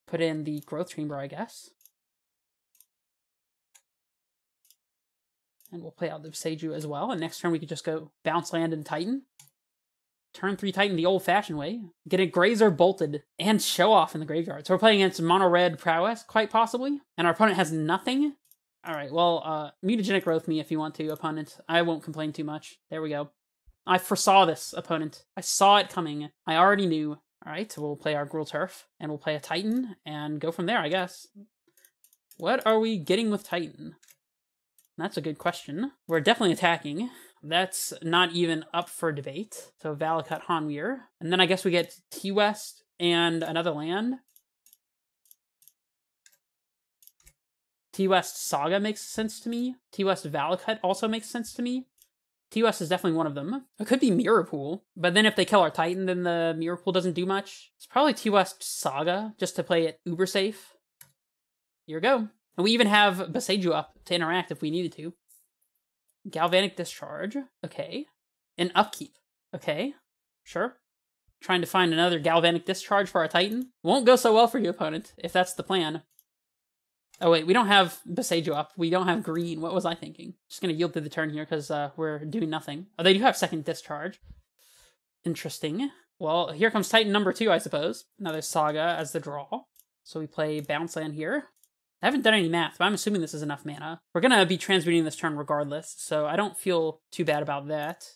Put in the Growth Chamber, I guess. And we'll play out the Seiju as well. And next turn we could just go Bounce Land and Titan. Turn 3 Titan the old-fashioned way. Get a Grazer bolted and show off in the graveyard. So we're playing against mono-red prowess, quite possibly. And our opponent has nothing. All right, well, Mutagenic Growth me if you want to, opponent. I won't complain too much. There we go. I foresaw this, opponent. I saw it coming. I already knew. All right, so we'll play our Gruul Turf. And we'll play a Titan and go from there, I guess. What are we getting with Titan? That's a good question. We're definitely attacking. That's not even up for debate. So Valakut Hanweir. And then I guess we get T-West and another land. T-West Saga makes sense to me. T-West Valakut also makes sense to me. T-West is definitely one of them. It could be Mirror Pool. But then if they kill our Titan, then the Mirror Pool doesn't do much. It's probably T-West Saga, just to play it uber safe. Here we go. And we even have Boseiju up to interact if we needed to. Galvanic Discharge. Okay. And Upkeep. Okay. Sure. Trying to find another Galvanic Discharge for our Titan. Won't go so well for you, opponent, if that's the plan. Oh, wait. We don't have Boseiju up. We don't have green. What was I thinking? Just going to yield through the turn here because we're doing nothing. Oh, they do have second Discharge. Interesting. Well, here comes Titan number 2, I suppose. Another Saga as the draw. So we play Bounce Land here. I haven't done any math, but I'm assuming this is enough mana. We're going to be transmuting this turn regardless, so I don't feel too bad about that.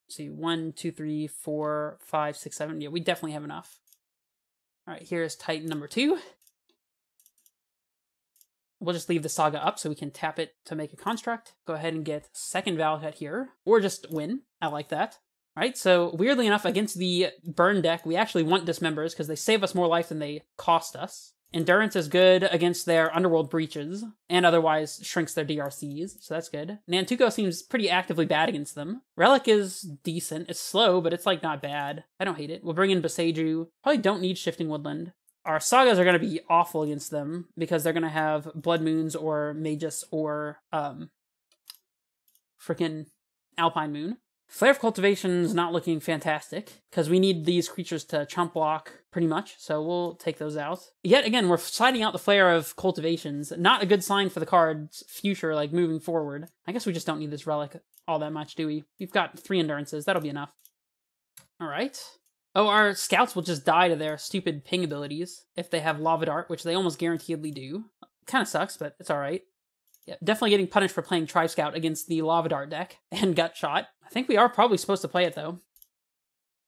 Let's see, 1, 2, 3, 4, 5, 6, 7. Yeah, we definitely have enough. All right, here's Titan number 2. We'll just leave the Saga up so we can tap it to make a construct. Go ahead and get second Valakut here, or just win. I like that. All right, so weirdly enough, against the burn deck, we actually want Dismembers because they save us more life than they cost us. Endurance is good against their underworld breaches, and otherwise shrinks their DRCs, so that's good. Nantuko seems pretty actively bad against them. Relic is decent. It's slow, but it's like not bad. I don't hate it. We'll bring in Boseiju. Probably don't need Shifting Woodland. Our Sagas are going to be awful against them, because they're going to have Blood Moons or Magus or freaking Alpine Moon. Flare of Cultivation's not looking fantastic, because we need these creatures to chump block, pretty much, so we'll take those out. Yet again, we're sliding out the Flare of Cultivations. Not a good sign for the card's future, like, moving forward. I guess we just don't need this Relic all that much, do we? We've got 3 Endurances, that'll be enough. Alright. Oh, our Scouts will just die to their stupid ping abilities, if they have Lava Dart, which they almost guaranteedly do. Kinda sucks, but it's alright. Yeah, definitely getting punished for playing Tri-Scout against the Lava Dart deck and Gut Shot. I think we are probably supposed to play it, though.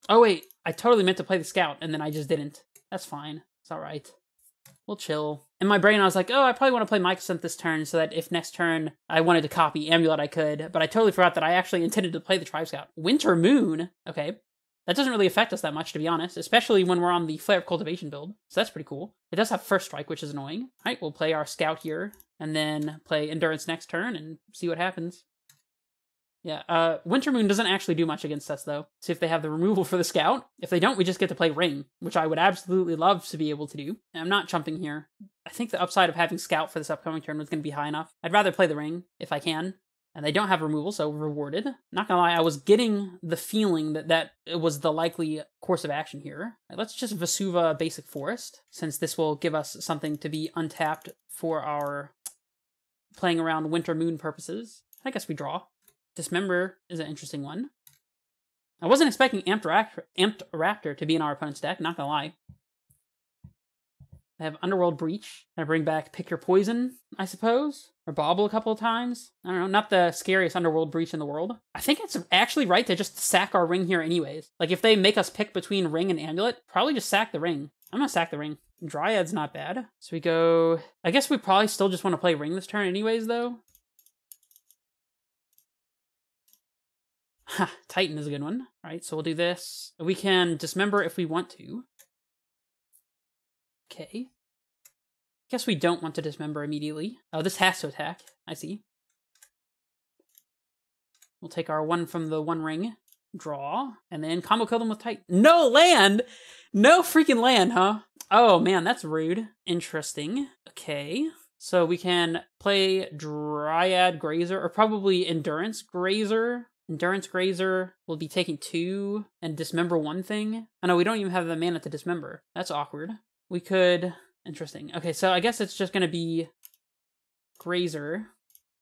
Oh, wait. I totally meant to play the Scout, and then I just didn't. That's fine. It's alright. We'll chill. In my brain, I was like, oh, I probably want to play Mycosynth this turn so that if next turn I wanted to copy Amulet, I could. But I totally forgot that I actually intended to play the Tri-Scout. Winter Moon? Okay. That doesn't really affect us that much, to be honest, especially when we're on the Flare of Cultivation build. So that's pretty cool. It does have First Strike, which is annoying. Alright, we'll play our Scout here, and then play Endurance next turn, and see what happens. Yeah, Winter Moon doesn't actually do much against us, though. See if they have the removal for the Scout. If they don't, we just get to play Ring, which I would absolutely love to be able to do. And I'm not chumping here. I think the upside of having Scout for this upcoming turn was going to be high enough. I'd rather play the Ring, if I can. And they don't have removal, so rewarded. Not gonna lie, I was getting the feeling that was the likely course of action here. Right, let's just Vesuva Basic Forest, since this will give us something to be untapped for our playing around Winter Moon purposes. I guess we draw. Dismember is an interesting one. I wasn't expecting Amped Raptor to be in our opponent's deck, not gonna lie. I have Underworld Breach. I bring back Pick Your Poison, I suppose? Or Bobble a couple of times? I don't know, not the scariest Underworld Breach in the world. I think it's actually right to just sack our Ring here anyways. Like, if they make us pick between Ring and Amulet, probably just sack the Ring. I'm gonna sack the Ring. Dryad's not bad. So we go... I guess we probably still just want to play Ring this turn anyways, though. Ha, Titan is a good one. Alright, so we'll do this. We can Dismember if we want to. Okay. Guess we don't want to Dismember immediately. Oh, this has to attack. I see. We'll take our 1 from the 1 ring. Draw. And then combo kill them with Titan. No land! No freaking land, huh? Oh, man, that's rude. Interesting. Okay. So we can play Dryad Grazer, or probably Endurance Grazer. Endurance Grazer will be taking 2 and Dismember 1 thing. Oh no, we don't even have the mana to Dismember. That's awkward. We could... Interesting. Okay, so I guess it's just going to be Grazer.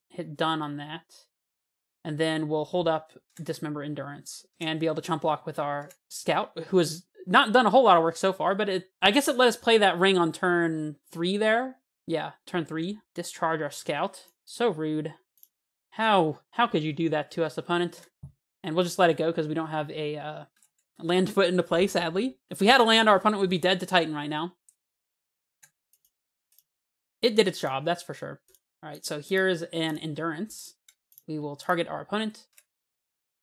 Hit done on that. And then we'll hold up Dismember Endurance and be able to chump block with our Scout, who has not done a whole lot of work so far, but I guess it let us play that Ring on turn 3 there. Yeah, turn 3. Discharge our Scout. So rude. How could you do that to us, opponent? And we'll just let it go because we don't have a land to put into play, sadly. If we had a land, our opponent would be dead to Titan right now. It did its job, that's for sure. Alright, so here's an Endurance. We will target our opponent.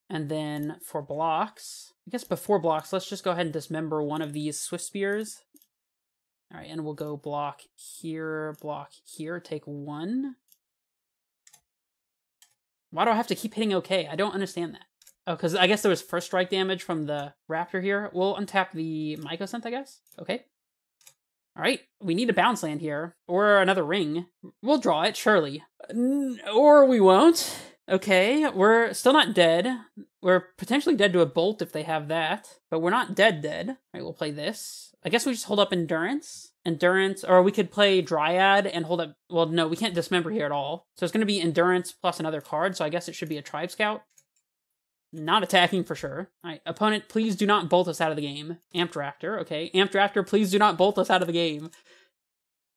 And then for blocks, I guess before blocks, let's just go ahead and Dismember one of these Swift Spears. Alright, and we'll go block here, take 1. Why do I have to keep hitting OK? I don't understand that. Oh, because I guess there was First Strike damage from the Raptor here. We'll untap the Mycosynth, I guess. Okay. Alright, we need a bounce land here, or another Ring. We'll draw it, surely. Or we won't. Okay, we're still not dead. We're potentially dead to a Bolt if they have that, but we're not dead. Alright, we'll play this. I guess we just hold up Endurance. Or we could play Dryad and hold up... Well, no, we can't Dismember here at all. So it's going to be Endurance plus another card, so I guess it should be a Tribe Scout. Not attacking for sure. Alright, opponent, please do not bolt us out of the game. Amped Raptor, okay. Amped Raptor, please do not bolt us out of the game.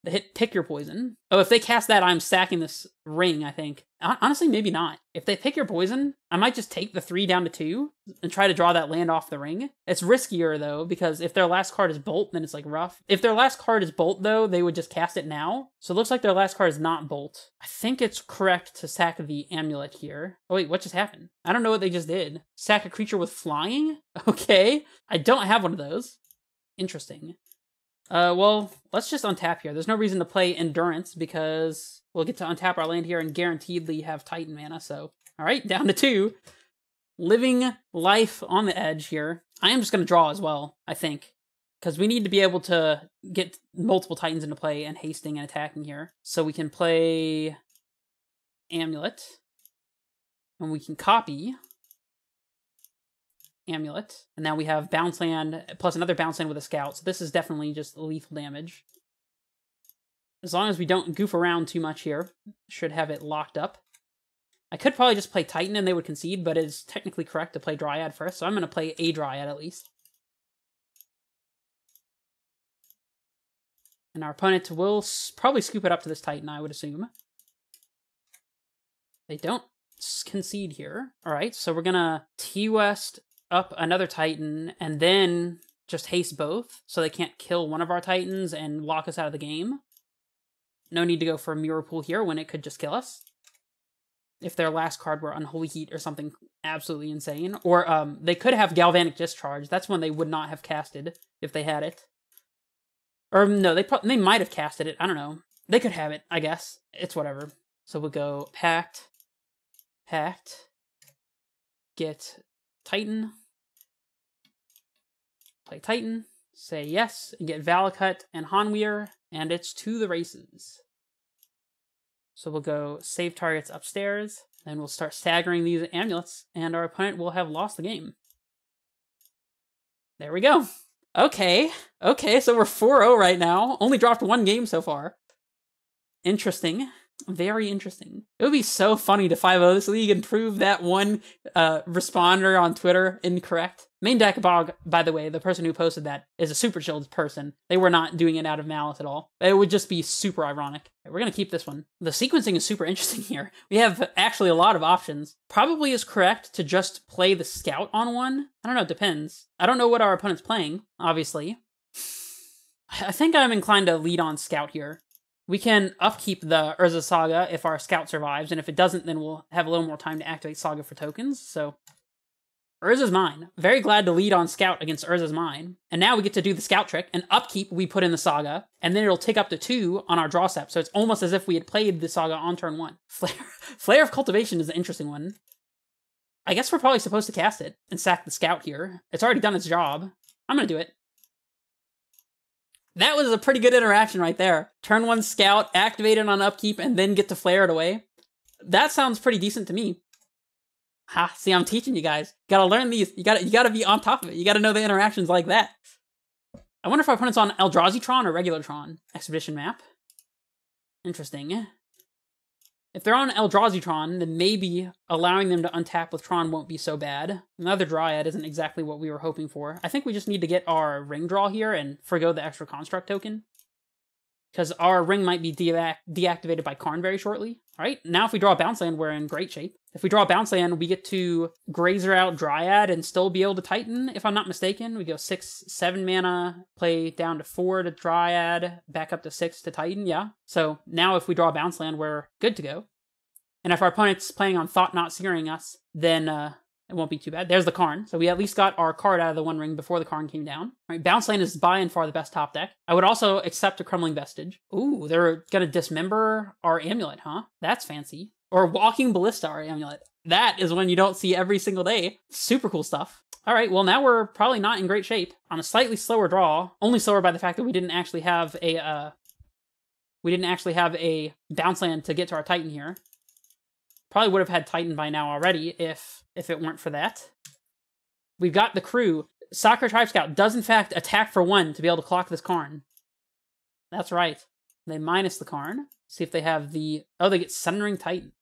Hit Pick Your Poison. Oh, if they cast that, I'm sacking this Ring, I think. Honestly, maybe not. If they Pick Your Poison, I might just take the 3 down to 2 and try to draw that land off the Ring. It's riskier, though, because if their last card is Bolt, then it's, like, rough. If their last card is Bolt, though, they would just cast it now. So it looks like their last card is not Bolt. I think it's correct to sack the Amulet here. Oh, wait, what just happened? I don't know what they just did. Sack a creature with flying? Okay. I don't have one of those. Interesting. Well, let's just untap here. There's no reason to play Endurance because we'll get to untap our land here and guaranteedly have Titan mana, so... Alright, down to 2. Living life on the edge here. I am just going to draw as well, I think. Because we need to be able to get multiple Titans into play and hasting and attacking here. So we can play Amulet. And we can copy Amulet. And now we have bounce land plus another bounce land with a scout. So this is definitely just lethal damage. As long as we don't goof around too much here, should have it locked up. I could probably just play Titan and they would concede, but it's technically correct to play Dryad first, so I'm going to play a Dryad at least. And our opponent will probably scoop it up to this Titan, I would assume. They don't concede here. Alright, so we're going to T-West up another Titan, and then just haste both, so they can't kill one of our Titans and lock us out of the game. No need to go for a Mirror Pool here when it could just kill us. If their last card were Unholy Heat or something absolutely insane. Or they could have Galvanic Discharge. That's one they would not have casted if they had it. Or no, they might have casted it. I don't know. They could have it, I guess. It's whatever. So we'll go Pact, get Titan, play Titan, say yes, and get Valakut and Hanweir, and it's to the races. So we'll go save targets upstairs, and we'll start staggering these amulets, and our opponent will have lost the game. There we go. Okay, so we're 4-0 right now. Only dropped 1 game so far. Interesting. Very interesting. It would be so funny to 5-0 this league and prove that one responder on Twitter incorrect. Main deck bog, by the way, the person who posted that is a super chilled person. They were not doing it out of malice at all. It would just be super ironic. We're going to keep this one. The sequencing is super interesting here. We have actually a lot of options. Probably is correct to just play the scout on one. I don't know, it depends. I don't know what our opponent's playing, obviously. I think I'm inclined to lead on scout here. We can upkeep the Urza Saga if our scout survives, and if it doesn't, then we'll have a little more time to activate Saga for tokens, so... Urza's mine. Very glad to lead on scout against Urza's mine. And now we get to do the scout trick, and upkeep we put in the Saga, and then it'll tick up to 2 on our draw step, so it's almost as if we had played the Saga on turn 1. Flare of Cultivation is an interesting one. I guess we're probably supposed to cast it and sack the scout here. It's already done its job. I'm gonna do it. That was a pretty good interaction right there. Turn 1 scout, activate it on upkeep, and then get to flare it away. That sounds pretty decent to me. Ha, see, I'm teaching you guys. You gotta learn these. You gotta be on top of it. You gotta know the interactions like that. I wonder if our opponent's on Eldrazi-tron or regular Tron. Expedition map. Interesting. If they're on Eldrazi-tron, then maybe allowing them to untap with Tron won't be so bad. Another Dryad isn't exactly what we were hoping for. I think we just need to get our ring draw here and forgo the extra construct token. Because our ring might be deactivated by Karn very shortly. Alright, now if we draw a bounce land, we're in great shape. If we draw a bounce land, we get to Grazer out Dryad and still be able to Titan, if I'm not mistaken. We go 6, 7 mana, play down to 4 to Dryad, back up to 6 to Titan, yeah. So now if we draw a bounce land, we're good to go. And if our opponent's playing on Thought Not Searing us, then it won't be too bad. There's the Karn. So we at least got our card out of the One Ring before the Karn came down. All right, bounce land is by and far the best top deck. I would also accept a Crumbling Vestige. Ooh, they're gonna dismember our Amulet, huh? That's fancy. Or Walking Ballista, our Amulet. That is one you don't see every single day. Super cool stuff. All right, well now we're probably not in great shape. On a slightly slower draw, only slower by the fact that we didn't actually have a bounce land to get to our Titan here. Probably would have had Titan by now already if it weren't for that. We've got the crew. Sakura Tribe Scout does in fact attack for 1 to be able to clock this Karn. That's right. They minus the Karn. See if they have the... Oh, they get Sundering Titan.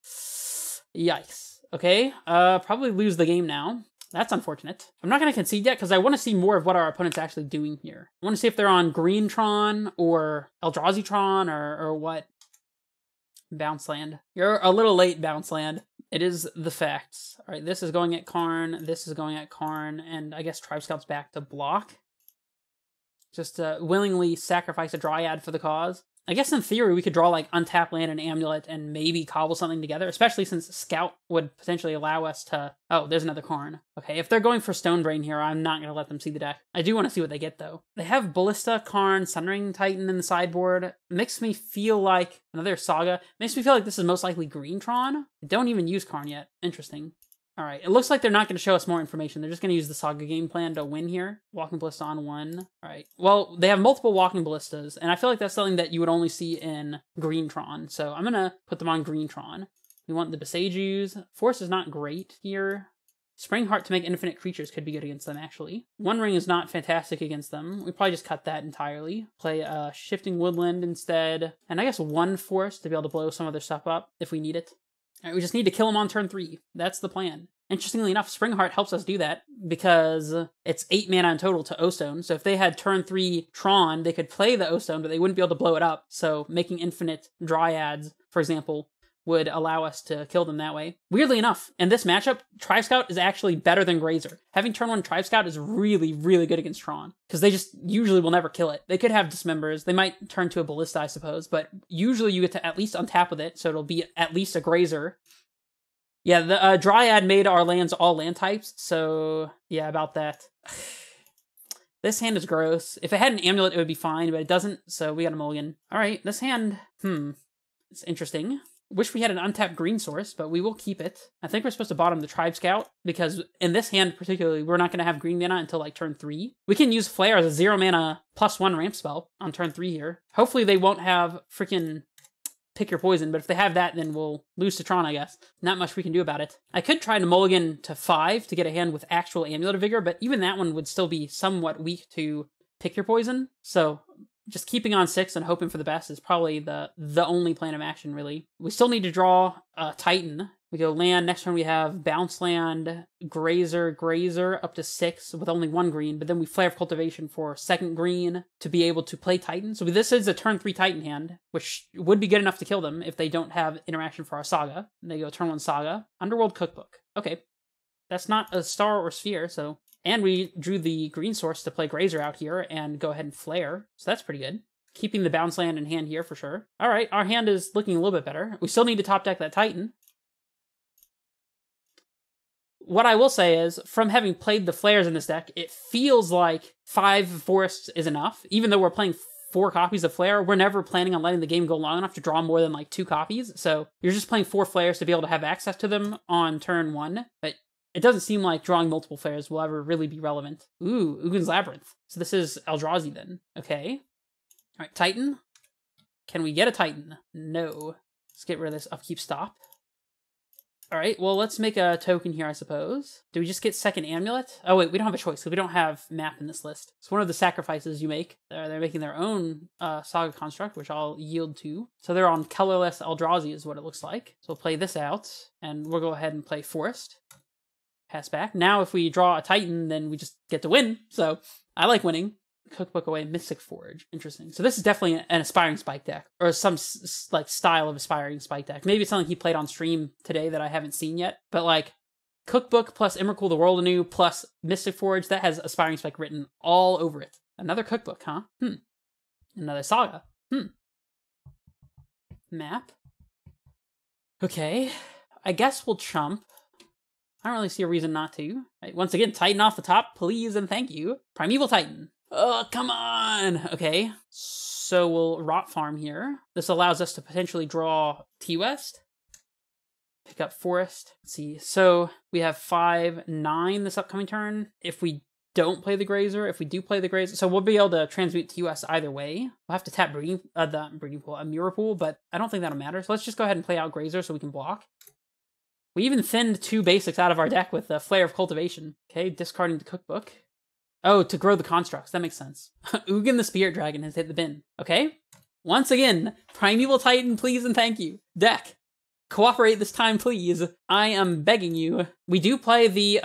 Yikes. Okay, probably lose the game now. That's unfortunate. I'm not going to concede yet because I want to see more of what our opponent's actually doing here. I want to see if they're on Green Tron or Eldrazi Tron or what. Bounce land. You're a little late, bounce land. It is the facts. All right, this is going at Karn, this is going at Karn, and I guess Tribe Scout's back to block. Just willingly sacrifice a Dryad for the cause. I guess in theory we could draw like untap land and amulet and maybe cobble something together, especially since Scout would potentially allow us to... Oh, there's another Karn. Okay, if they're going for Stone Brain here, I'm not going to let them see the deck. I do want to see what they get, though. They have Ballista, Karn, Sunring Titan in the sideboard. Makes me feel like... Another Saga. Makes me feel like this is most likely Greentron. They don't even use Karn yet. Interesting. All right, it looks like they're not going to show us more information. They're just going to use the Saga game plan to win here. Walking Ballista on 1. All right. Well, they have multiple Walking Ballistas, and I feel like that's something that you would only see in Greentron. So I'm going to put them on Greentron. We want the Besaiges. Force is not great here. Spring Heart to make infinite creatures could be good against them, actually. One Ring is not fantastic against them. We probably just cut that entirely. Play Shifting Woodland instead. And I guess 1 Force to be able to blow some of their stuff up if we need it. All right, we just need to kill him on turn 3. That's the plan. Interestingly enough, Springheart helps us do that because it's 8 mana in total to O-Stone. So if they had turn 3 Tron, they could play the O-Stone, but they wouldn't be able to blow it up. So making infinite Dryads, for example, would allow us to kill them that way. Weirdly enough, in this matchup, Tribe Scout is actually better than Grazer. Having turn 1 Tribe Scout is really, really good against Tron, because they just usually will never kill it. They could have Dismembers, they might turn to a Ballista, I suppose, but usually you get to at least untap with it, so it'll be at least a Grazer. Yeah, the Dryad made our lands all land types, so yeah, about that. This hand is gross. If it had an Amulet, it would be fine, but it doesn't, so we got a mulligan. All right, this hand, it's interesting. Wish we had an untapped green source, but we will keep it. I think we're supposed to bottom the Tribe Scout, because in this hand particularly, we're not going to have green mana until like turn 3. We can use Flare as a 0 mana +1 ramp spell on turn 3 here. Hopefully they won't have freaking Pick Your Poison, but if they have that, then we'll lose to Tron, I guess. Not much we can do about it. I could try to mulligan to 5 to get a hand with actual Amulet of Vigor, but even that one would still be somewhat weak to Pick Your Poison, so... just keeping on 6 and hoping for the best is probably the only plan of action, really. We still need to draw Titan. We go land. Next turn we have Bounce Land, Grazer, up to 6 with only 1 green, but then we Flare of Cultivation for 2nd green to be able to play Titan. So this is a turn 3 Titan hand, which would be good enough to kill them if they don't have interaction for our Saga. And they go turn 1 Saga. Underworld Cookbook. Okay. That's not a star or sphere, so... And we drew the green source to play Grazer out here and go ahead and Flare. So that's pretty good. Keeping the bounce land in hand here for sure. All right, our hand is looking a little bit better. We still need to top deck that Titan. What I will say is, from having played the Flares in this deck, it feels like 5 forests is enough. Even though we're playing 4 copies of Flare, we're never planning on letting the game go long enough to draw more than like 2 copies. So you're just playing 4 Flares to be able to have access to them on turn 1. But it doesn't seem like drawing multiple Flares will ever really be relevant. Ooh, Ugin's Labyrinth. So this is Eldrazi then. Okay. All right, Titan. Can we get a Titan? No. Let's get rid of this upkeep stop. All right, well, let's make a token here, I suppose. Do we just get 2nd Amulet? Oh, wait, we don't have a choice, because we don't have map in this list. It's one of the sacrifices you make. They're making their own Saga Construct, which I'll yield to. So they're on colorless Eldrazi is what it looks like. So we'll play this out, and we'll go ahead and play Forest. Pass back. Now, if we draw a Titan, then we just get to win. So I like winning. Cookbook away, Mystic Forge. Interesting. So this is definitely an Aspiring Spike deck, or some like style of Aspiring Spike deck. Maybe it's something he played on stream today that I haven't seen yet. But like Cookbook plus Emrakul the World Anew plus Mystic Forge, that has Aspiring Spike written all over it. Another Cookbook, huh? Another Saga. Map. Okay. I guess we'll chump. I don't really see a reason not to. Right, once again, Titan off the top, please and thank you. Primeval Titan. Oh, come on! Okay, so we'll Rot Farm here. This allows us to potentially draw T-West. Pick up Forest. Let's see, so we have 5/9 this upcoming turn. If we don't play the Grazer, if we do play the Grazer, so we'll be able to transmute T-West either way. We'll have to tap the breeding pool, a Mirror Pool, but I don't think that'll matter. So let's just go ahead and play out Grazer so we can block. We even thinned 2 basics out of our deck with the Flare of Cultivation. Okay, discarding the Cookbook. Oh, to grow the constructs. That makes sense. Ugin the Spirit Dragon has hit the bin. Okay. Once again, Primeval Titan, please and thank you. Deck, cooperate this time, please. I am begging you. We do play the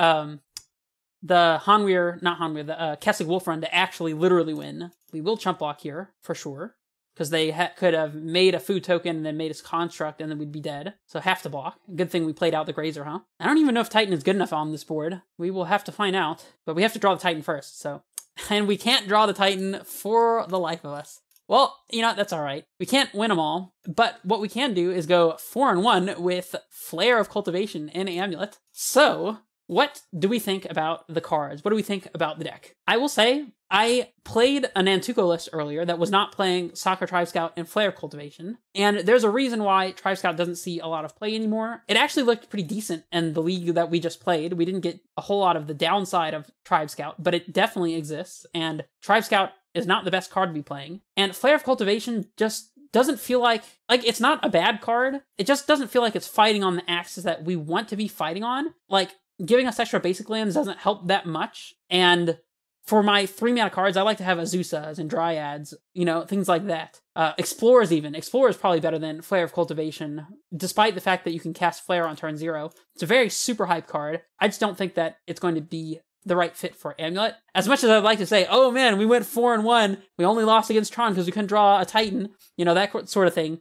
Hanweir, not Hanweir, the Kessig Wolf Run to actually literally win. We will chump block here, for sure. Because they could have made a food token and then made a construct and then we'd be dead. So have to block. Good thing we played out the Grazer, huh? I don't even know if Titan is good enough on this board. We will have to find out. But we have to draw the Titan first, so... And we can't draw the Titan for the life of us. Well, you know, that's all right. We can't win them all, but what we can do is go 4-1 with Flare of Cultivation and Amulet. So, what do we think about the cards? What do we think about the deck? I will say, I played a Nantuko list earlier that was not playing Soccer Tribe Scout and Flare of Cultivation, and there's a reason why Tribe Scout doesn't see a lot of play anymore. It actually looked pretty decent in the league that we just played. We didn't get a whole lot of the downside of Tribe Scout, but it definitely exists, and Tribe Scout is not the best card to be playing. And Flare of Cultivation just doesn't feel like it's not a bad card. It just doesn't feel like it's fighting on the axis that we want to be fighting on. Like, giving us extra basic lands doesn't help that much. And for my 3-mana cards, I like to have Azusas and Dryads, you know, things like that. Explorers even. Explorer is probably better than Flare of Cultivation, despite the fact that you can cast Flare on turn 0. It's a very super hype card. I just don't think that it's going to be the right fit for Amulet. As much as I'd like to say, oh man, we went 4-1, we only lost against Tron because we couldn't draw a Titan, you know, that sort of thing.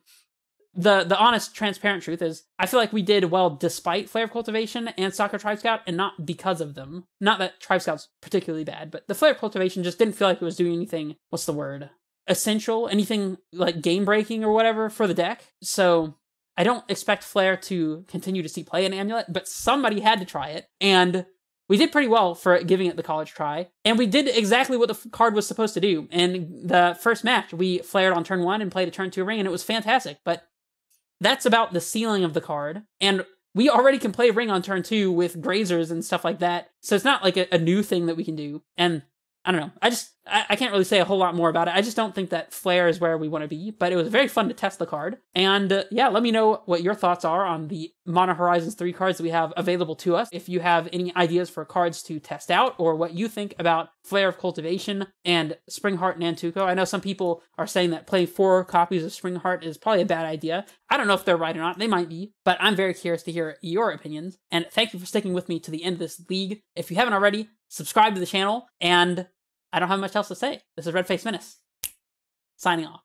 The honest, transparent truth is, I feel like we did well despite Flare of Cultivation and Soccer Tribe Scout, and not because of them. Not that Tribe Scout's particularly bad, but the Flare of Cultivation just didn't feel like it was doing anything, what's the word? Essential? Anything, like, game-breaking or whatever for the deck. So, I don't expect Flare to continue to see play in Amulet, but somebody had to try it, and we did pretty well for giving it the college try, and we did exactly what the card was supposed to do. In the first match, we flared on turn 1 and played a turn 2 ring, and it was fantastic, but that's about the ceiling of the card, and we already can play Ring on turn 2 with Grazers and stuff like that, so it's not like a new thing that we can do, and I don't know, I can't really say a whole lot more about it. I just don't think that Flare is where we want to be, but it was very fun to test the card, and yeah, let me know what your thoughts are on the Mono Horizons 3 cards that we have available to us. If you have any ideas for cards to test out, or what you think about Flare of Cultivation and Springheart Nantuko. I know some people are saying that playing 4 copies of Springheart is probably a bad idea. I don't know if they're right or not, they might be, but I'm very curious to hear your opinions, and thank you for sticking with me to the end of this league. If you haven't already, subscribe to the channel, and I don't have much else to say. This is Red Face Menace, signing off.